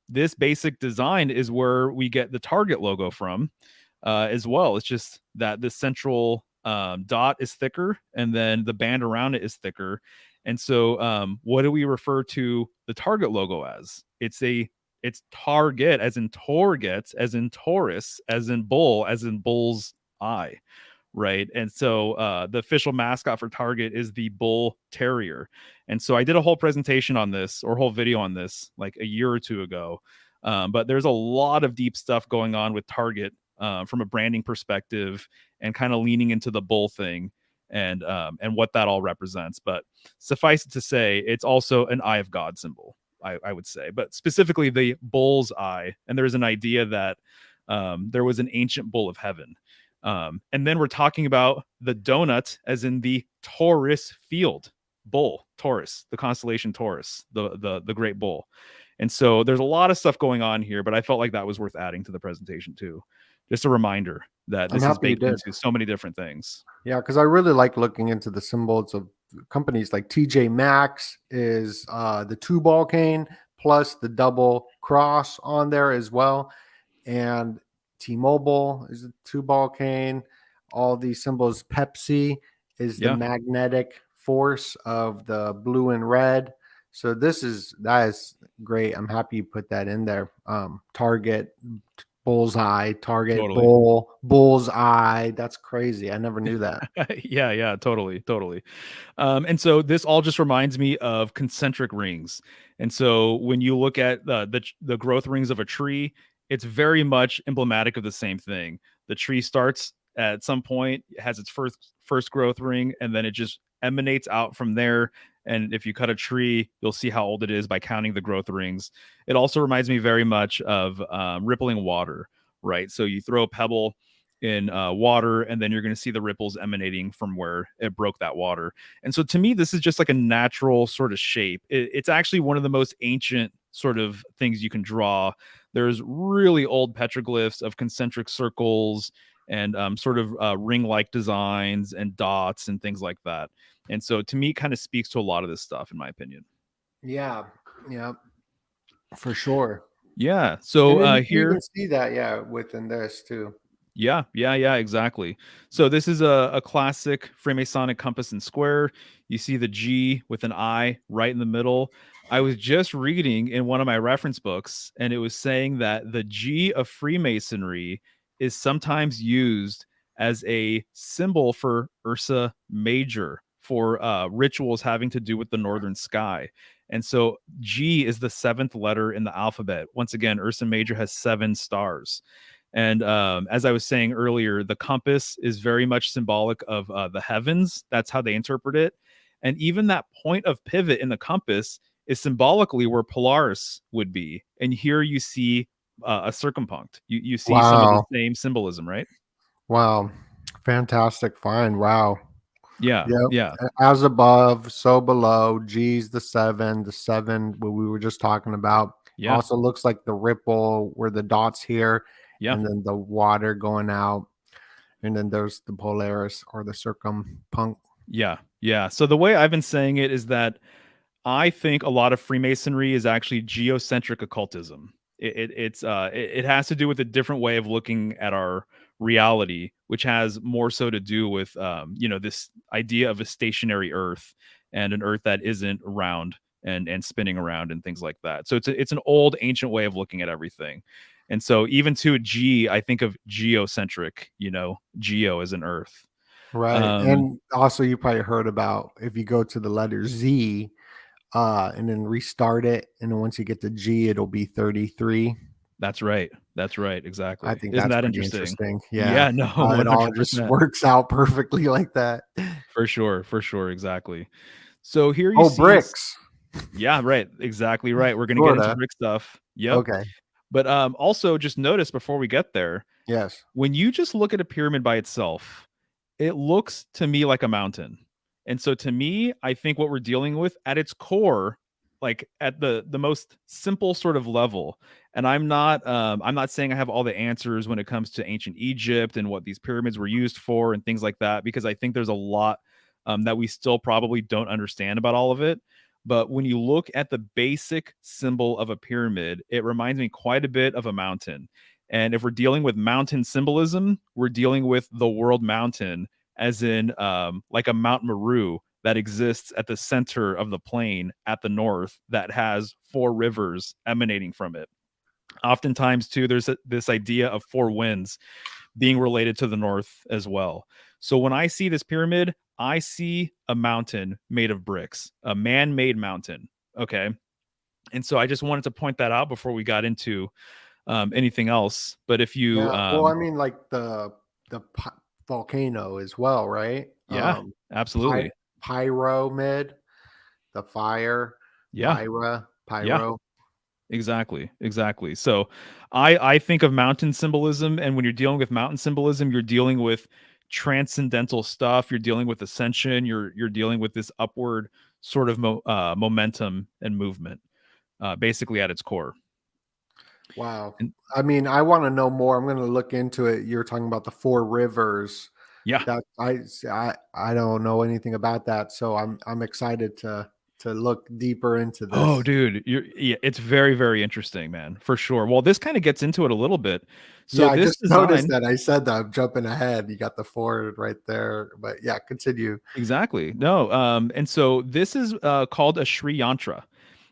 this basic design is where we get the Target logo from, as well. It's just that the central dot is thicker, and then the band around it is thicker. And so, what do we refer to the Target logo as? It's Target, as in Torget, as in Taurus, as in bull, as in bull's eye, right? And so the official mascot for Target is the bull terrier. And so I did a whole presentation on this, or whole video on this, like a year or two ago. But there's a lot of deep stuff going on with Target from a branding perspective, and kind of leaning into the bull thing, and what that all represents. But suffice it to say, it's also an eye of God symbol, I would say, but specifically the bull's eye. And there's an idea that there was an ancient bull of heaven. And then we're talking about the donut, as in the Taurus field bull, Taurus, the constellation Taurus, the great bull. And so there's a lot of stuff going on here, but I felt like that was worth adding to the presentation too. Just a reminder that I'm this is happy you baked did. into so many different things. Yeah, because I really like looking into the symbols of companies like TJ Maxx is the two ball cane plus the double cross on there as well. And T-Mobile is a two ball cane. All these symbols. Pepsi is the Yeah. magnetic force of the blue and red. So that is great. I'm happy you put that in there. Target, bullseye, target, Totally. bullseye. That's crazy. I never knew that. Yeah, yeah, totally, totally. And so this all just reminds me of concentric rings. And so when you look at the growth rings of a tree, it's very much emblematic of the same thing. The tree starts at some point, has its first growth ring, and then it just emanates out from there. And if you cut a tree, you'll see how old it is by counting the growth rings. It also reminds me very much of rippling water, right? So you throw a pebble in water, and then you're going to see the ripples emanating from where it broke that water. And so to me, this is just like a natural sort of shape. It's actually one of the most ancient sort of things you can draw. There's really old petroglyphs of concentric circles and sort of ring-like designs and dots and things like that. And so to me, it kind of speaks to a lot of this stuff, in my opinion. Yeah, yeah, for sure. Yeah. And So then you can here, even see that, yeah, within this too. yeah, yeah, yeah, exactly. So this is a classic Freemasonic compass and square. You see the G with an I right in the middle. I was just reading in one of my reference books, and it was saying that the G of Freemasonry is sometimes used as a symbol for Ursa Major, for rituals having to do with the northern sky. And so G is the seventh letter in the alphabet. Once again, Ursa Major has 7 stars. And as I was saying earlier, the compass is very much symbolic of the heavens. That's how they interpret it. And even that point of pivot in the compass is symbolically where Polaris would be. And here you see a circumpunct. You see some of the Wow. same symbolism, right? Wow. Fantastic find. Wow. Yeah, Yep. yeah, As above, so below. G's the 7. The 7, what we were just talking about. yeah, Also looks like the ripple where the dots here, yeah. and then the water going out. And then there's the Polaris or the circumpunct. Yeah, yeah. So the way I've been saying it is that I think a lot of Freemasonry is actually geocentric occultism. It has to do with a different way of looking at our reality, which has more so to do with this idea of a stationary Earth and an Earth that isn't round and spinning around and things like that. So it's an old ancient way of looking at everything. And so even to a G, I think of geocentric. Geo as an Earth. Right. Um, And also you probably heard about if you go to the letter Z, and then restart it, and then once you get to G, it'll be 33. That's right. That's right. I Exactly. think Isn't that's that pretty interesting? interesting. Yeah. Yeah, no, It all just 100%. works out perfectly like that. For sure, for sure, exactly. So here you Oh, see bricks. yeah, right, exactly right. We're gonna get into Florida. brick stuff. Yep. Okay. But also just notice before we get there, Yes. when you just look at a pyramid by itself, it looks to me like a mountain. And so to me, I think what we're dealing with at its core, like at the most simple sort of level, and I'm not saying I have all the answers when it comes to ancient Egypt and what these pyramids were used for and things like that, because I think there's a lot that we still probably don't understand about all of it. But when you look at the basic symbol of a pyramid, it reminds me quite a bit of a mountain. And if we're dealing with mountain symbolism, we're dealing with the world mountain, as in like a Mount Meru that exists at the center of the plain at the north that has 4 rivers emanating from it. Oftentimes, too, there's this idea of 4 winds being related to the north as well. So when I see this pyramid, I see a mountain made of bricks, a man made mountain. Okay. And so I just wanted to point that out before we got into anything else. But if you, Yeah. Well, I mean, like the volcano as well, right? yeah, absolutely. Pyramid, the fire, Yeah, yeah, pyro. exactly, exactly. So I think of mountain symbolism, and when you're dealing with mountain symbolism, you're dealing with transcendental stuff. You're dealing with ascension. You're dealing with this upward sort of momentum and movement, basically at its core. Wow. And I mean, I want to know more. I'm going to look into it. You're talking about the 4 rivers. yeah, That I don't know anything about that, so I'm excited to look deeper into oh, this. dude, yeah, it's very, very interesting, man, for sure. Well, this kind of gets into it a little bit. So Yeah, I this just noticed design, that. I said that I'm jumping ahead. You got the 4 right there, but yeah, continue. exactly. No, and so this is called a Sri Yantra.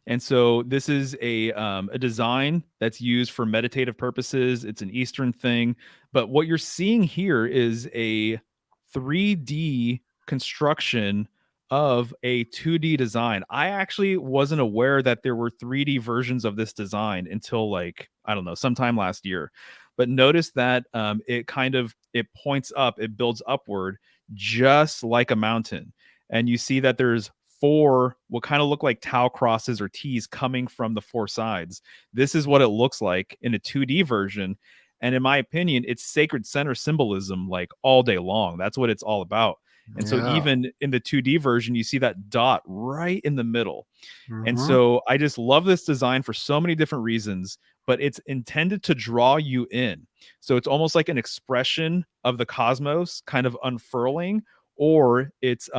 And so this is a design that's used for meditative purposes. It's an Eastern thing, but what you're seeing here is a 3D construction of a 2D design. I actually wasn't aware that there were 3D versions of this design until, like, I don't know, sometime last year. But notice that it points up, it builds upward just like a mountain. And you see that there's four what kind of look like tau crosses or T's coming from the four sides. This is what it looks like in a 2D version. And in my opinion, it's sacred center symbolism like all day long. That's what it's all about. And so Yeah. even in the 2D version, you see that dot right in the middle. And Hmm. so I just love this design for so many different reasons, but it's intended to draw you in. So it's almost like an expression of the cosmos kind of unfurling, or it's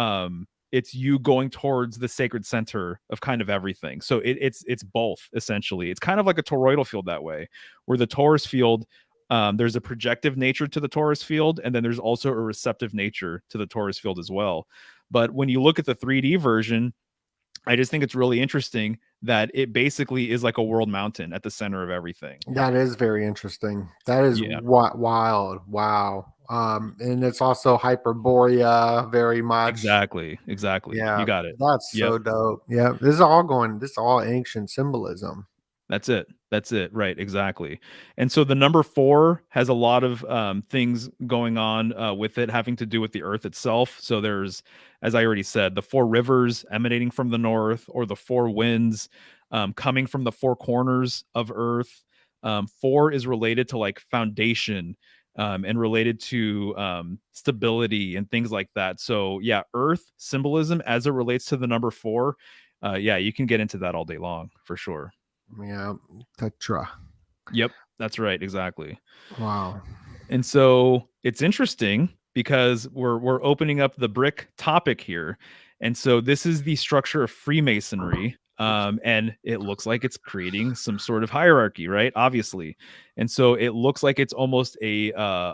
you going towards the sacred center of kind of everything. So it's both essentially. It's kind of like a toroidal field that way, where the torus field, there's a projective nature to the torus field, and then there's also a receptive nature to the torus field as well. But when you look at the 3D version, I just think it's really interesting that it basically is like a world mountain at the center of everything. That is very interesting. That is Yeah, wild. Wow. And it's also Hyperborea very much. exactly. Exactly. You Yeah, got it. that's Yep. so dope. Yeah, this is all ancient symbolism. That's it. That's it. Right. Exactly. And so the number four has a lot of things going on with it, having to do with the earth itself. So there's, as I already said, the four rivers emanating from the north, or the four winds coming from the four corners of earth. Four is related to like foundation, and related to stability and things like that. So yeah, earth symbolism as it relates to the number four. Yeah, you can get into that all day long for sure. Yeah, Tetra. Yep, that's right, exactly. Wow. And so it's interesting because we're opening up the brick topic here. And so this is the structure of Freemasonry. Oops. And it looks like it's creating some sort of hierarchy, right? Obviously. And so it looks like it's almost a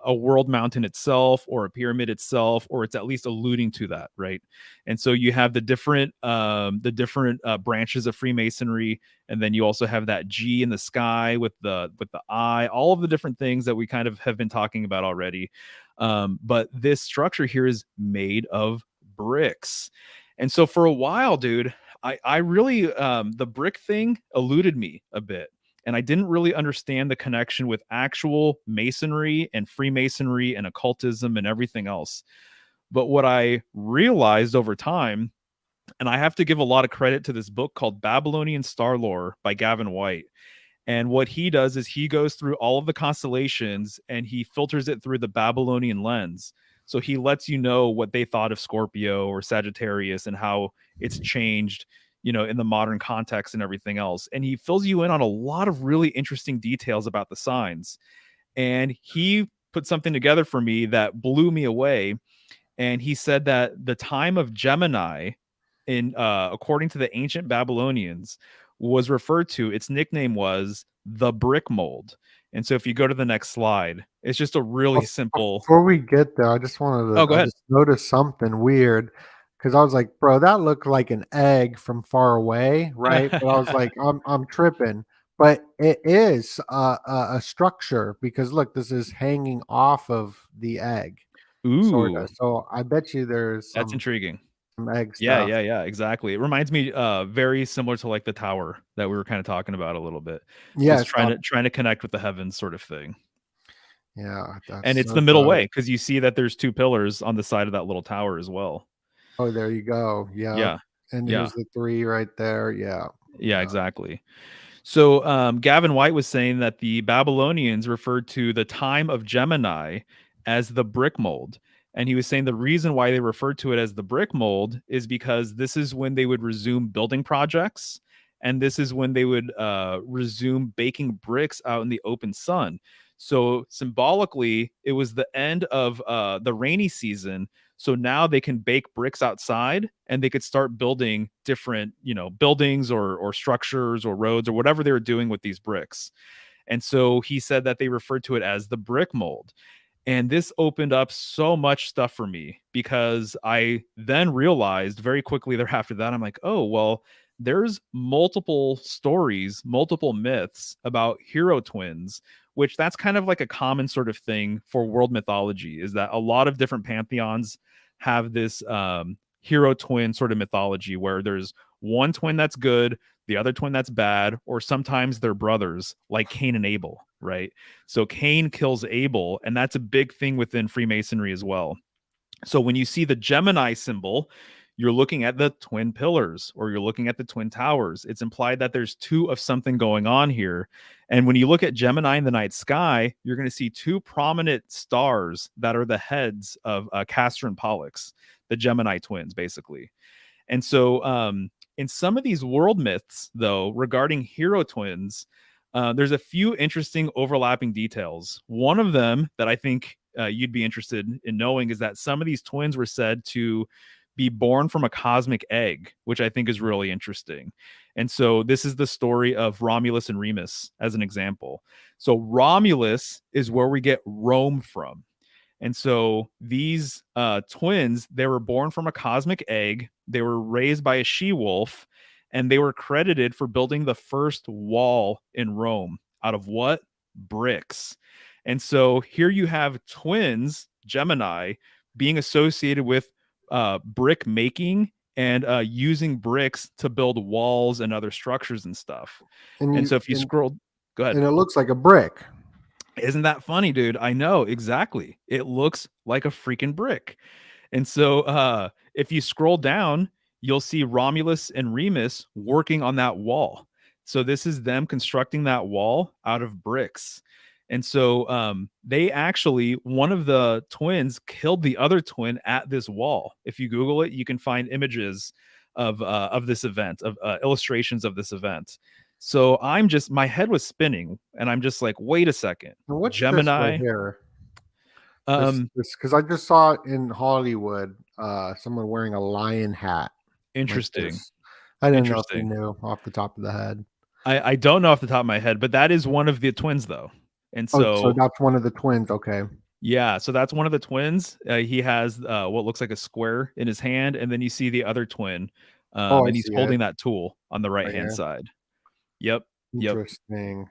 world mountain itself, or a pyramid itself, or it's at least alluding to that, right? And so you have the different branches of Freemasonry, and then you also have that G in the sky with the eye, all of the different things that we kind of have been talking about already. But this structure here is made of bricks. And so for a while, dude, I really the brick thing eluded me a bit. And I didn't really understand the connection with actual masonry and Freemasonry and occultism and everything else. But what I realized over time, and I have to give a lot of credit to this book called Babylonian Star Lore by Gavin White. And what he does is he goes through all of the constellations and he filters it through the Babylonian lens. So he lets you know what they thought of Scorpio or Sagittarius and how it's changed, in the modern context and everything else. And he fills you in on a lot of really interesting details about the signs. And he put something together for me that blew me away. And he said that the time of Gemini, in according to the ancient Babylonians, was referred to, its nickname was the brick mold. And so if you go to the next slide, it's just a really simple. Before we get there, I just wanted Oh, to. go I ahead. just noticed something weird because I was like, "Bro, that looked like an egg from far away, right?" But I was like, "I'm tripping." But it is a structure because look, this is hanging off of the egg, sort of. Ooh, So I bet you there's that's some intriguing. some egg Yeah, stuff. yeah, yeah, exactly. It reminds me very similar to like the tower that we were kind of talking about a little bit. Yeah, Just it's got. trying to connect with the heavens sort of thing. Yeah, And that's it's so the middle dope. way because you see that there's two pillars on the side of that little tower as well. Oh, there you go. Yep. Yeah. And Yeah. here's the three right there. Yeah. Yeah, Yeah. exactly. So Gavin White was saying that the Babylonians referred to the time of Gemini as the brick mold. And he was saying the reason why they referred to it as the brick mold is because this is when they would resume building projects. And this is when they would resume baking bricks out in the open sun. So symbolically, it was the end of the rainy season. So now they can bake bricks outside and they could start building different, buildings or structures or roads or whatever they were doing with these bricks. And so he said that they referred to it as the brick mold. And this opened up so much stuff for me because I then realized very quickly thereafter that I'm like, oh, well, there's multiple stories, multiple myths about hero twins, which that's kind of like a common sort of thing for world mythology, is that a lot of different pantheons have this hero twin sort of mythology where there's one twin that's good, the other twin that's bad, or sometimes they're brothers, like Cain and Abel, right? So Cain kills Abel, and that's a big thing within Freemasonry as well. So when you see the Gemini symbol, you're looking at the twin pillars or you're looking at the twin towers. It's implied that there's two of something going on here. And when you look at Gemini in the night sky, you're going to see two prominent stars that are the heads of Castor and Pollux, the Gemini twins, basically. And so in some of these world myths, though, regarding hero twins, there's a few interesting overlapping details. One of them that I think you'd be interested in knowing is that some of these twins were said to be born from a cosmic egg, which I think is really interesting. And so this is the story of Romulus and Remus as an example. So Romulus is where we get Rome from. And so these twins, they were born from a cosmic egg. They were raised by a she-wolf, and they were credited for building the first wall in Rome out of what? Bricks. And so here you have twins, Gemini, being associated with brick making and using bricks to build walls and other structures and stuff. And so if you scroll, go ahead. And it looks like a brick. Isn't that funny, dude? I know, exactly. It looks like a freaking brick. And so if you scroll down, you'll see Romulus and Remus working on that wall. So this is them constructing that wall out of bricks. And so they actually, one of the twins killed the other twin at this wall. If you Google it, you can find images of this event, of illustrations of this event. So my head was spinning, and I'm just like, wait a second. Now what's Gemini this right here? Because I just saw it in Hollywood, someone wearing a lion hat. Interesting. Like I didn't know if you knew off the top of the head. I don't know off the top of my head, but that is one of the twins, though. And so that's one of the twins. Okay. Yeah, so that's one of the twins. He has what looks like a square in his hand, and then you see the other twin, and he's holding that tool on the right-hand side. Yep. Interesting.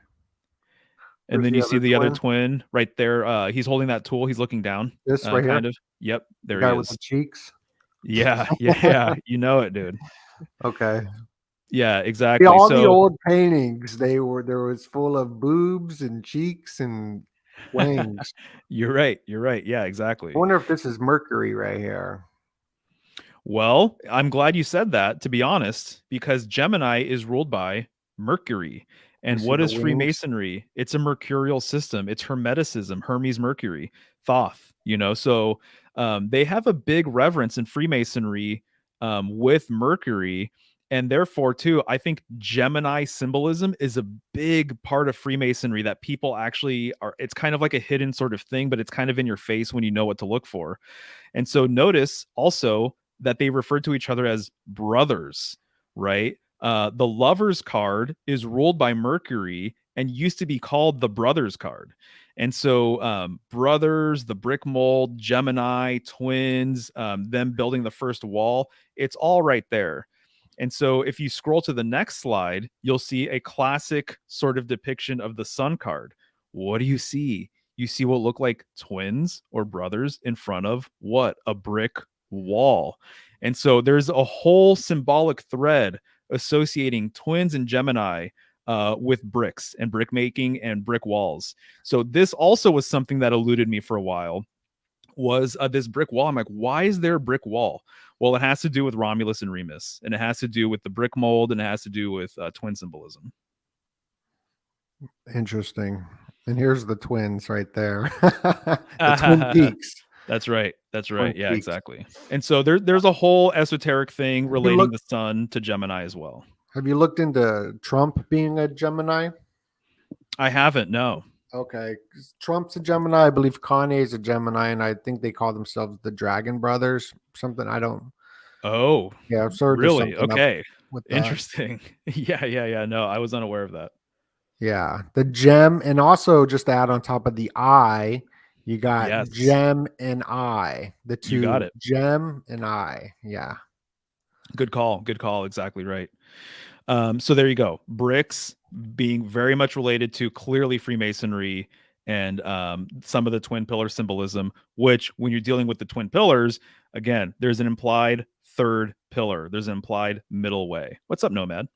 And then you see the other twin right there. He's holding that tool. He's looking down. This right kind here? of. Yep. There the guy he with is. the cheeks. Yeah. You know it, dude. Okay. Yeah, exactly. All the old paintings, there was full of boobs and cheeks and wings. You're right. Yeah, exactly. I wonder if this is Mercury right here. Well, I'm glad you said that, to be honest, because Gemini is ruled by Mercury. And what is Freemasonry? It's a mercurial system. It's Hermeticism, Hermes Mercury, Thoth, So they have a big reverence in Freemasonry with Mercury. And therefore, too, I think Gemini symbolism is a big part of Freemasonry that people actually are. It's kind of like a hidden sort of thing, but it's kind of in your face when you know what to look for. And so notice also that they refer to each other as brothers, right? The Lovers card is ruled by Mercury and used to be called the Brothers card. And so brothers, the brick mold, Gemini, twins, them building the first wall, it's all right there. And so if you scroll to the next slide, you'll see a classic sort of depiction of the Sun card. What do you see? You see what look like twins or brothers in front of what? A brick wall. And so there's a whole symbolic thread associating twins and Gemini with bricks and brick making and brick walls. So this also was something that eluded me for a while, was this brick wall. I'm like, why is there a brick wall? Well, it has to do with Romulus and Remus, and it has to do with the brick mold, and it has to do with twin symbolism. Interesting. And here's the twins right there. The Twin Peaks. That's right. Yeah, exactly. And so there's a whole esoteric thing relating the sun to Gemini as well. Have you looked into Trump being a Gemini? I haven't, no. Okay. Trump's a Gemini. I believe Kanye's a Gemini, and I think they call themselves the Dragon Brothers. Something I don't. Oh. Yeah. So really? Okay. Interesting. Yeah. No, I was unaware of that. Yeah. The gem, and also just to add on top of the I, you got gem and I. The two. You got it. Gem and I. Yeah. Good call. Good call. Exactly right. So there you go. Bricks being very much related to clearly Freemasonry and some of the twin pillar symbolism, which when you're dealing with the twin pillars, again, there's an implied third pillar. There's an implied middle way. What's up, Nomad?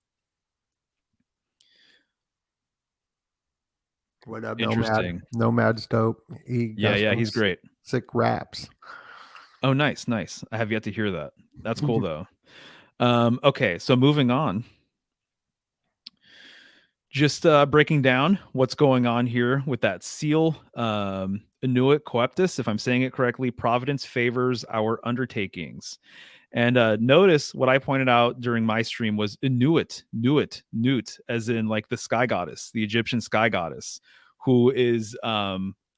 What up, Nomad? Interesting. Nomad's dope. He Yeah, got yeah, some he's great. sick raps. Oh, nice, nice. I have yet to hear that. That's cool though. Okay, so moving on. Just breaking down what's going on here with that seal. Inuit coeptus, if I'm saying it correctly, Providence favors our undertakings. And notice what I pointed out during my stream was Inuit, Newt, as in like the sky goddess, the Egyptian sky goddess, who is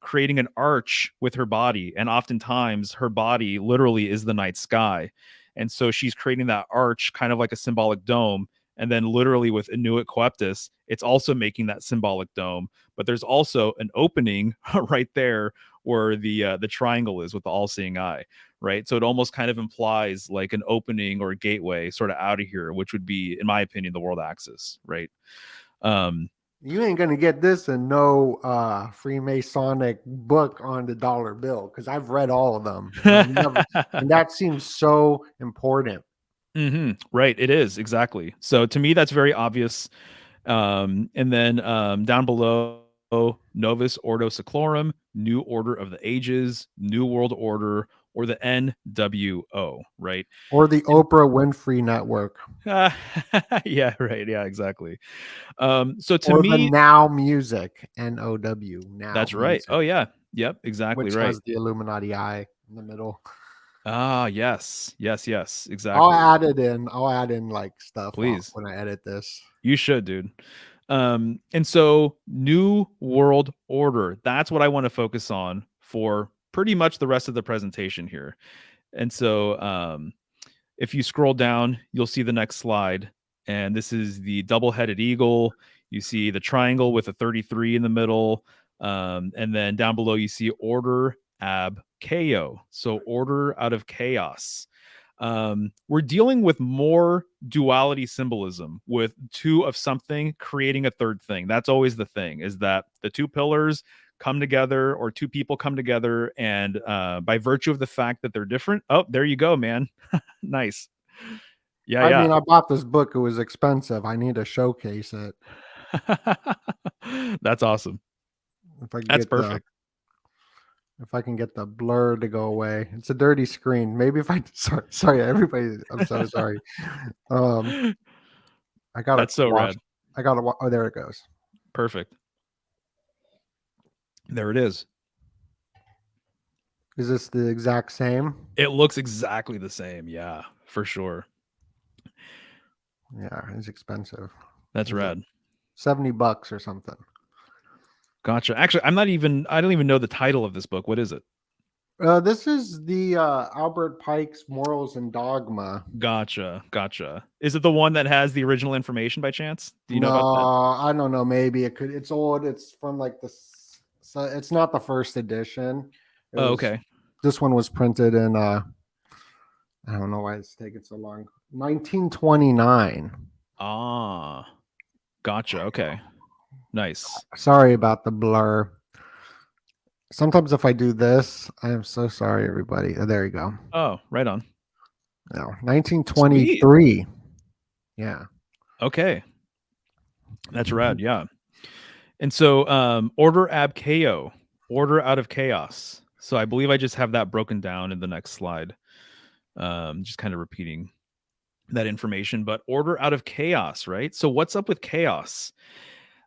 creating an arch with her body. And oftentimes her body literally is the night sky. And so she's creating that arch kind of like a symbolic dome. And then literally with Inuit coeptus, it's also making that symbolic dome. But there's also an opening right there where the triangle is with the all-seeing eye, right? So it almost kind of implies like an opening or a gateway sort of out of here, which would be, in my opinion, the world axis, right? You ain't gonna get this in no Freemasonic book on the dollar bill because I've read all of them, and that seems so important. Right, it is exactly. So to me, that's very obvious. And then down below, Novus Ordo Seclorum, New Order of the Ages, New World Order, or the NWO, right? Or the Oprah Winfrey Network. Yeah, right. Yeah, exactly. So to Or the me, Now Music, NOW. Now that's right. Music, Oh yeah. Yep, exactly which right. has the Illuminati eye in the middle. Ah, yes. Yes, I'll exactly. add it in. I'll add in like stuff Please. when I edit this. You should, dude. And so New World Order, that's what I want to focus on for pretty much the rest of the presentation here. And so if you scroll down, you'll see the next slide. And this is the double-headed eagle. You see the triangle with a 33 in the middle. And then down below, you see order ab chaos. So order out of chaos. We're dealing with more duality symbolism with two of something creating a third thing. That's always the thing, is that the two pillars come together or two people come together, and by virtue of the fact that they're different, oh, there you go, man. Nice. Yeah, I yeah. mean, I bought this book. It was expensive. I need to showcase it. That's awesome. If I That's get the perfect. if I can get the blur to go away. It's a dirty screen. Maybe if I sorry everybody. I'm so sorry. I gotta That's so watch. rad. I gotta. Oh, there it goes. Perfect. There it is. Is this the exact same? It looks exactly the same. Yeah, for sure. Yeah, it's expensive. That's rad. $70 or something. Gotcha. Actually, I don't even know the title of this book. What is it? This is the Albert Pike's Morals and Dogma. Gotcha. Is it the one that has the original information by chance? Do you know about that? I don't know. Maybe it could. It's old. It's from like this. So it's not the first edition. Oh, okay. This one was printed in. I don't know why it's taking so long. 1929. Ah, gotcha. Okay. Nice. Sorry about the blur. Sometimes if I do this, I am so sorry, everybody. Oh, there you go. Oh, right on. No, 1923. Sweet. Yeah. Okay. That's rad. Yeah. And so order ab chaos, order out of chaos. So I believe I just have that broken down in the next slide. Just kind of repeating that information, but order out of chaos, right? So what's up with chaos?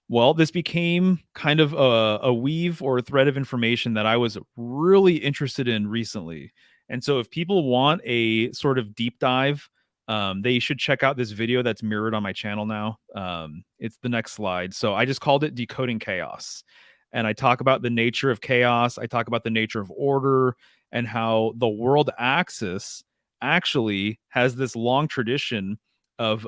Well, this became kind of a weave or a thread of information that I was really interested in recently. And so if people want a sort of deep dive, they should check out this video that's mirrored on my channel now. It's the next slide. So I just called it Decoding Chaos. And I talk about the nature of chaos. I talk about the nature of order and how the world axis actually has this long tradition of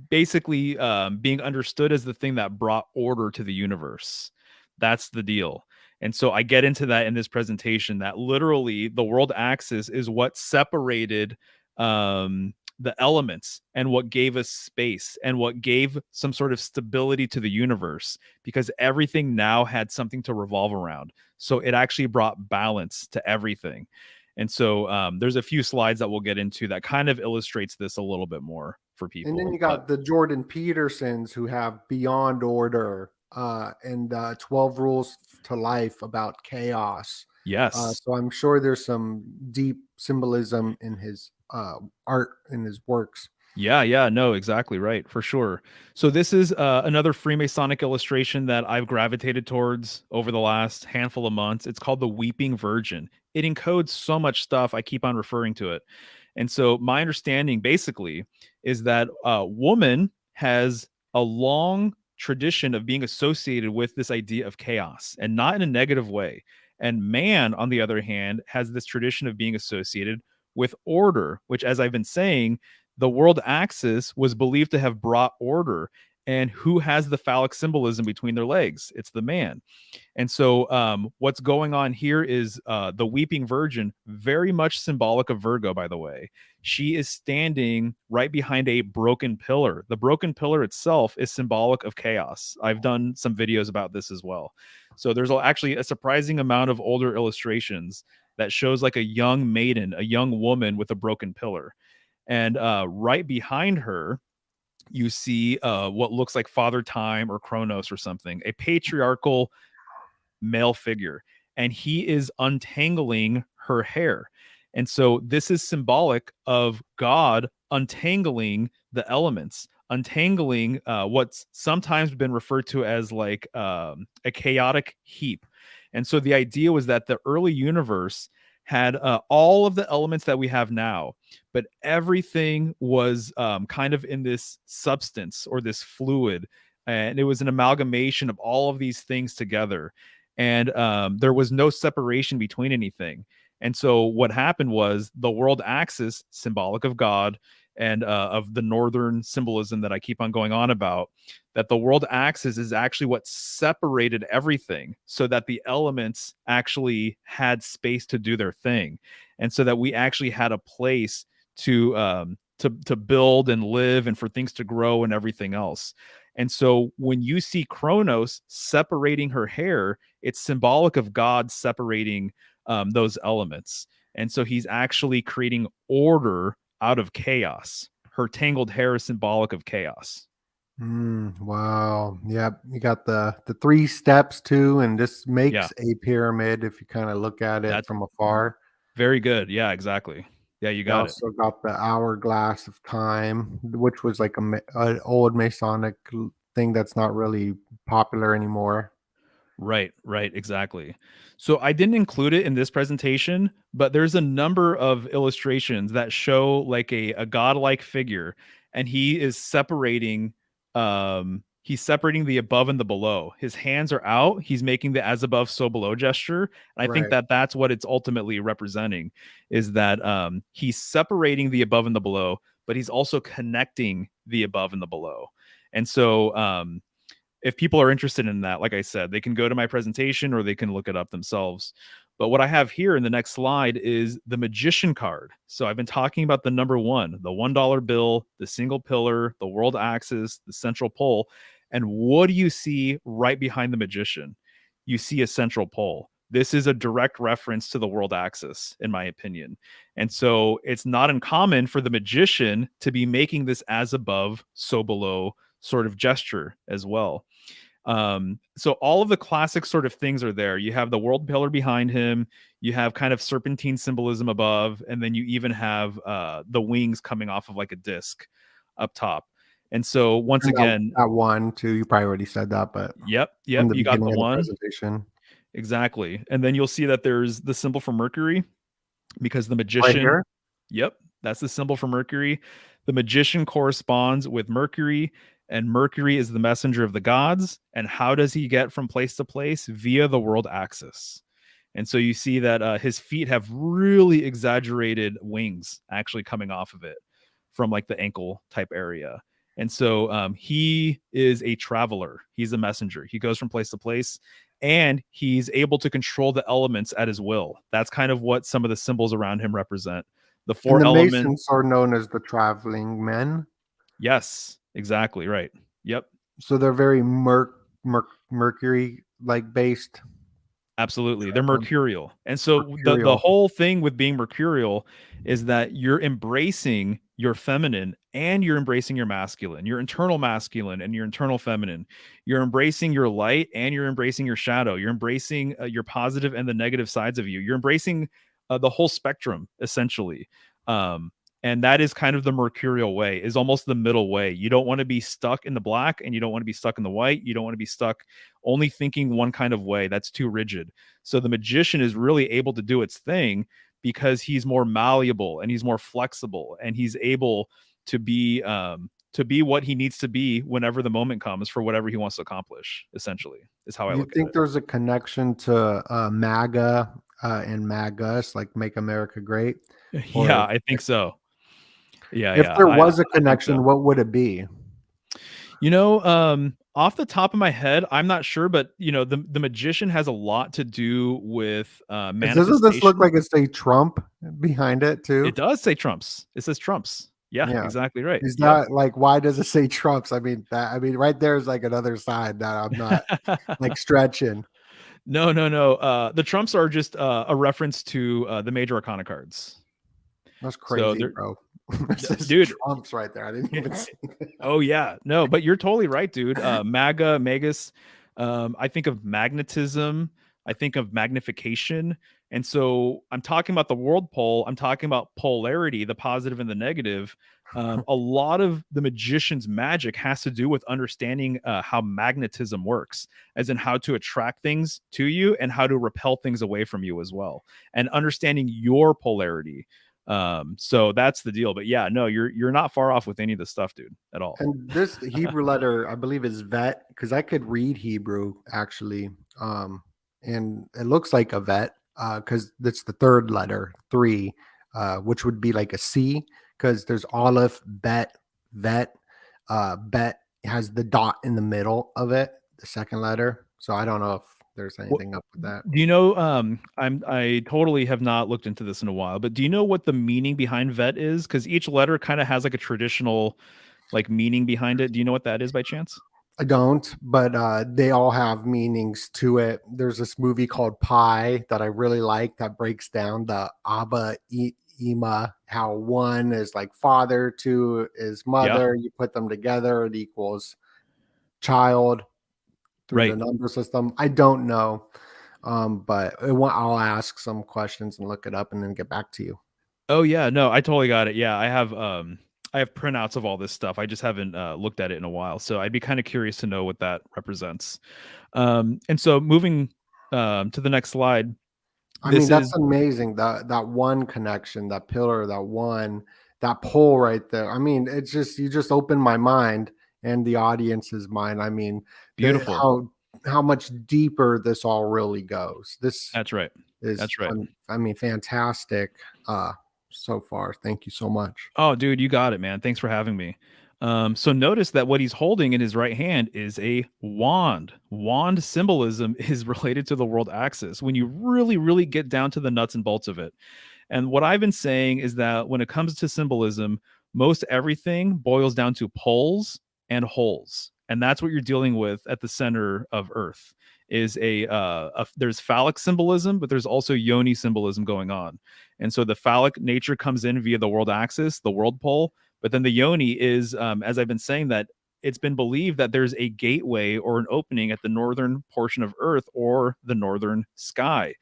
basically being understood as the thing that brought order to the universe. That's the deal. And so I get into that in this presentation, that literally the world axis is what separated the elements and what gave us space and what gave some sort of stability to the universe, because everything now had something to revolve around. So it actually brought balance to everything. And so there's a few slides that we'll get into that kind of illustrates this a little bit more for And then people. you But got the Jordan Petersons who have Beyond Order and 12 Rules to Life about chaos. yes. So I'm sure there's some deep symbolism in his art, in his works. Yeah, no, exactly right, for sure. So this is another Freemasonic illustration that I've gravitated towards over the last handful of months. It's called the Weeping Virgin. It encodes so much stuff. I keep on referring to it. And so my understanding basically is that woman has a long tradition of being associated with this idea of chaos, and not in a negative way. And man, on the other hand, has this tradition of being associated with order, which, as I've been saying, the world axis was believed to have brought order. And who has the phallic symbolism between their legs? It's the man. And so, what's going on here is the Weeping Virgin, very much symbolic of Virgo, by the way. She is standing right behind a broken pillar. The broken pillar itself is symbolic of chaos. I've done some videos about this as well. So, there's actually a surprising amount of older illustrations that shows like a young maiden, a young woman with a broken pillar. And right behind her, you see what looks like Father Time or Kronos or something, a patriarchal male figure, and he is untangling her hair. And so this is symbolic of God untangling the elements, untangling what's sometimes been referred to as like a chaotic heap. And so the idea was that the early universe had all of the elements that we have now, but everything was kind of in this substance or this fluid. And it was an amalgamation of all of these things together. And there was no separation between anything. And so what happened was the world axis, symbolic of God and of the northern symbolism that I keep on going on about, that the world axis is actually what separated everything so that the elements actually had space to do their thing. And so that we actually had a place to build and live and for things to grow and everything else. And so when you see Kronos separating her hair, it's symbolic of God separating those elements. And so he's actually creating order out of chaos. Her tangled hair is symbolic of chaos. Wow. Yep. You got the 3 steps too, and this Yeah, makes a pyramid if you kind of look at it that's from afar. very good. Yeah, exactly. Yeah, you You got it. also got the hourglass of time, which was like an old Masonic thing that's not really popular anymore. Right, exactly. So I didn't include it in this presentation, but there's a number of illustrations that show like a godlike figure, and he's separating the above and the below. His hands are out, he's making the as above so below gesture. And I think Right. that that's what it's ultimately representing, is that he's separating the above and the below, but he's also connecting the above and the below. And so if people are interested in that, like I said, they can go to my presentation or they can look it up themselves. But what I have here in the next slide is the magician card. So I've been talking about the number one, the $1 bill, the single pillar, the world axis, the central pole. And what do you see right behind the magician? You see a central pole. This is a direct reference to the world axis, in my opinion. And so it's not uncommon for the magician to be making this as above, so below sort of gesture as well. So all of the classic sort of things are there. You have the world pillar behind him, you have kind of serpentine symbolism above, and then you even have the wings coming off of like a disc up top. And so once And again, that one too, you probably already said that, but yep, from the you got the beginning of the one. presentation. Exactly. And then you'll see that there's the symbol for Mercury, because the Right magician, here? yep, that's the symbol for Mercury. The magician corresponds with Mercury, and Mercury is the messenger of the gods. And how does he get from place to place? Via the world axis. And so you see that his feet have really exaggerated wings actually coming off of it from like the ankle type area. And so he is a traveler. He's a messenger. He goes from place to place, and he's able to control the elements at his will. That's kind of what some of the symbols around him represent. The And four the elements. Masons are known as the traveling men. Yes, exactly right. Yep. So they're very Mercury like based. Absolutely. They're mercurial. And so the Mercurial. whole thing with being mercurial is that you're embracing your feminine and you're embracing your masculine, your internal masculine and your internal feminine. You're embracing your light and you're embracing your shadow. You're embracing your positive and the negative sides of you. You're embracing the whole spectrum essentially. Um, and that is kind of the mercurial way, is almost the middle way. You don't want to be stuck in the black and you don't want to be stuck in the white. You don't want to be stuck only thinking one kind of way. That's too rigid. So the magician is really able to do its thing because he's more malleable and he's more flexible and he's able to be what he needs to be whenever the moment comes for whatever he wants to accomplish. Essentially, is how I You look at think there's a connection to MAGA and MAGUS, like Make America Great? it. Yeah, Or I think so. Yeah, if yeah, there was a I think so. connection, what would it be? Off the top of my head, I'm not sure, but the magician has a lot to do with Doesn't this look manifestation. like it's a Trump behind it It too? does say Trumps. It says Trumps. Yeah, Yeah. exactly right. Is Yep. that like, why does it say Trumps? I mean, right there is like another side that I'm not like stretching. No, no, no. The Trumps are just a reference to the major arcana cards. That's So crazy, they're, bro. It says dude. Trumps right there. I didn't even see that. Oh yeah, no, but you're totally right, dude. MAGA, Magus. I think of magnetism. I think of magnification. And so I'm talking about the world pole. I'm talking about polarity, the positive and the negative. A lot of the magician's magic has to do with understanding how magnetism works, as in how to attract things to you and how to repel things away from you as well, and understanding your polarity. So that's the deal. But yeah, no, you're not far off with any of the stuff, dude, at all. And this Hebrew letter, I believe, is vet, because I could read Hebrew actually. And it looks like a vet, because it's the third letter, three, which would be like a C, because there's Aleph, bet, vet. Bet has the dot in the middle of it, the second letter. So I don't know if there's What, anything up with that. do you know? I totally have not looked into this in a while, but do you know what the meaning behind vet is? Because each letter kind of has like a traditional like meaning behind it. Do you know what that is by chance? I don't, but they all have meanings to it. There's this movie called Pi that I really like that breaks down the Abba Ema, how one is like father, two is Yeah, mother. You put them together, it equals child through the right. number system. I don't know, but I'll ask some questions and look it up and then get back to you. Oh yeah, no, I totally got it. Yeah, I have printouts of all this stuff. I just haven't looked at it in a while, so I'd be kind of curious to know what that represents. And so moving to the next slide, I mean, this that's is amazing. That one connection, that pillar, that pole right there. I mean, it's just, you just opened my mind and the audience's mind. I mean, beautiful. how much deeper this all really goes. This That's right. is, That's right. I mean, fantastic. So far, thank you so much. Oh, dude, you got it, man. Thanks for having me. So notice that what he's holding in his right hand is a wand. Wand symbolism is related to the world axis when you really, really get down to the nuts and bolts of it. And what I've been saying is that when it comes to symbolism, most everything boils down to poles and holes. And that's what you're dealing with at the center of Earth is there's phallic symbolism, but there's also yoni symbolism going on. And so the phallic nature comes in via the world axis, the world pole, but then the yoni is, as I've been saying, that it's been believed that there's a gateway or an opening at the northern portion of Earth or the northern sky.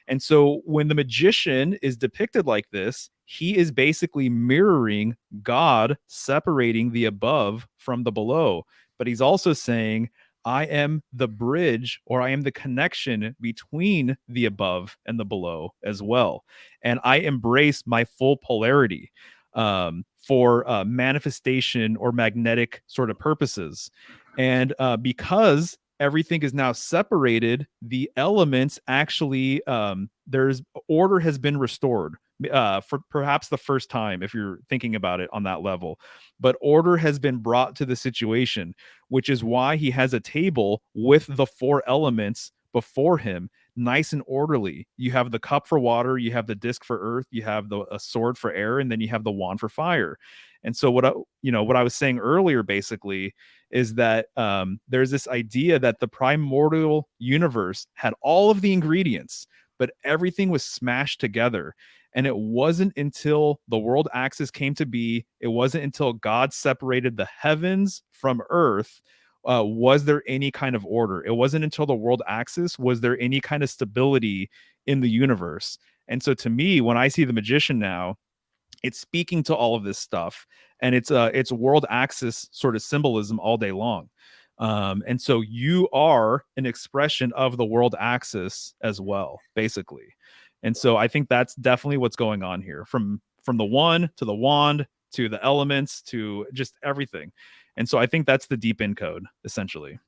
And so when the magician is depicted like this, he is basically mirroring God separating the above from the below. But he's also saying, I am the bridge or I am the connection between the above and the below as well. And I embrace my full polarity for manifestation or magnetic sort of purposes. And because everything is now separated, the elements actually, there's order has been restored for perhaps the first time if you're thinking about it on that level, but order has been brought to the situation, which is why he has a table with the four elements before him, nice and orderly. You have the cup for water, you have the disc for earth, you have a sword for air, and then you have the wand for fire. And so what I was saying earlier basically is that there's this idea that the primordial universe had all of the ingredients, but everything was smashed together. And it wasn't until the world axis came to be, it wasn't until God separated the heavens from earth, was there any kind of order. It wasn't until the world axis was there any kind of stability in the universe. And so to me, when I see the magician now, it's speaking to all of this stuff, and it's world axis sort of symbolism all day long. And so you are an expression of the world axis as well, basically. And so I think that's definitely what's going on here, from the one to the wand to the elements to just everything. And so I think that's the deep encode, essentially.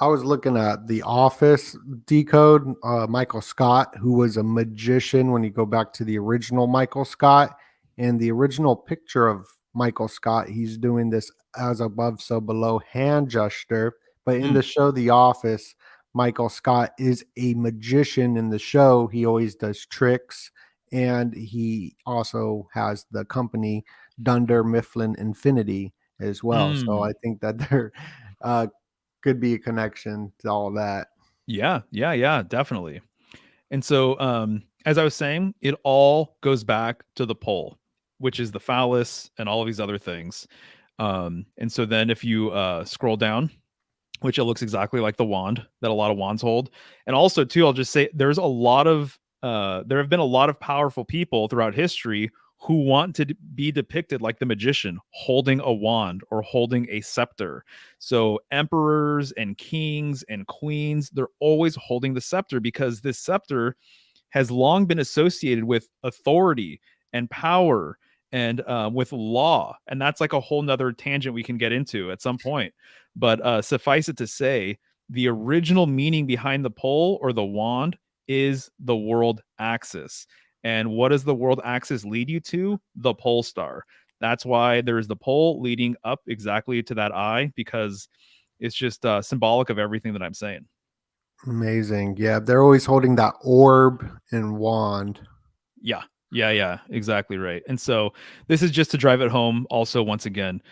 I was looking at the Office decode, Michael Scott, who was a magician when you go back to the original Michael Scott. And the original picture of Michael Scott, he's doing this as above, so below hand gesture. But in the show The Office, Michael Scott is a magician in the show. He always does tricks. And he also has the company Dunder Mifflin Infinity as well. So I think that there could be a connection to all that. Yeah, definitely. And so, as I was saying, it all goes back to the pole, which is the phallus and all of these other things. And so then if you scroll down, which it looks exactly like the wand that a lot of wands hold. And also, too, I'll just say there have been a lot of powerful people throughout history who want to be depicted like the magician, holding a wand or holding a scepter. So emperors and kings and queens, they're always holding the scepter because this scepter has long been associated with authority and power and with law. And that's like a whole nother tangent we can get into at some point. But suffice it to say, the original meaning behind the pole or the wand is the world axis. And what does the world axis lead you to? The pole star. That's why there is the pole leading up exactly to that eye, because it's just symbolic of everything that I'm saying. Amazing. Yeah, they're always holding that orb and wand. Yeah, exactly right. And so this is just to drive it home. Also, once again,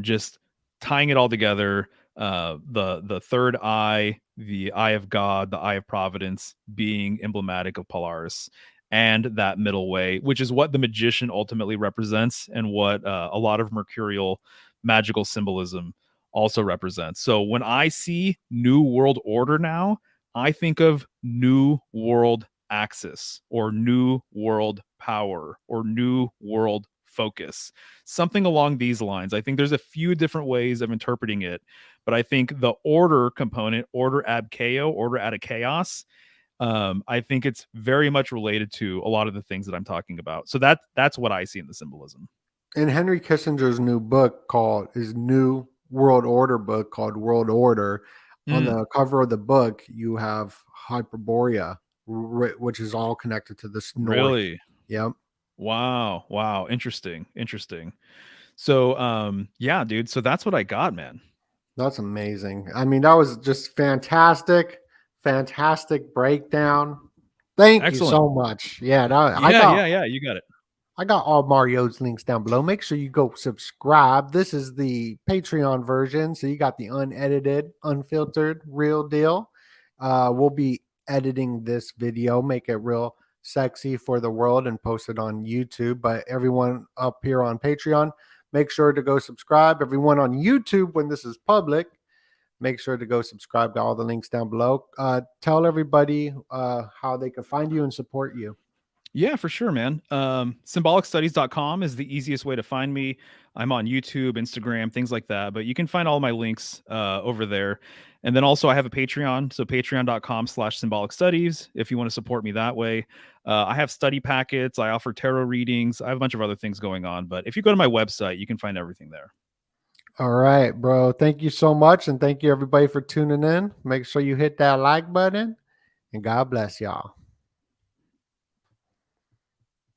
just tying it all together. The third eye, the eye of God, the eye of providence, being emblematic of Polaris, and that middle way, which is what the magician ultimately represents, and what a lot of mercurial magical symbolism also represents. So when I see New World Order now, I think of New World Axis or New World Power or New World Focus, something along these lines. I think there's a few different ways of interpreting it, but I think the order component, order ab chaos, order out of chaos, I think it's very much related to a lot of the things that I'm talking about. So that's what I see in the symbolism. In Henry Kissinger's new book called his New World Order book called World Order, on the cover of the book you have Hyperborea, which is all connected to the north. Really? Yep. Wow. Interesting. So yeah, dude. So that's what I got, man. That's amazing. I mean, that was just fantastic breakdown. Thank you so much. Yeah, Yeah, you got it. I got all Mario's links down below. Make sure you go subscribe. This is the Patreon version, so you got the unedited, unfiltered, real deal. We'll be editing this video, make it real sexy for the world, and post it on YouTube. But everyone up here on Patreon, make sure to go subscribe. Everyone on YouTube, when this is public, make sure to go subscribe. Got all the links down below. Tell everybody how they can find you and support you. Yeah, for sure, man. Symbolicstudies.com is the easiest way to find me. I'm on YouTube, Instagram, things like that. But you can find all my links over there. And then also I have a Patreon. So patreon.com/symbolicstudies if you want to support me that way. I have study packets. I offer tarot readings. I have a bunch of other things going on. But if you go to my website, you can find everything there. All right, bro. Thank you so much. And thank you, everybody, for tuning in. Make sure you hit that like button. And God bless y'all.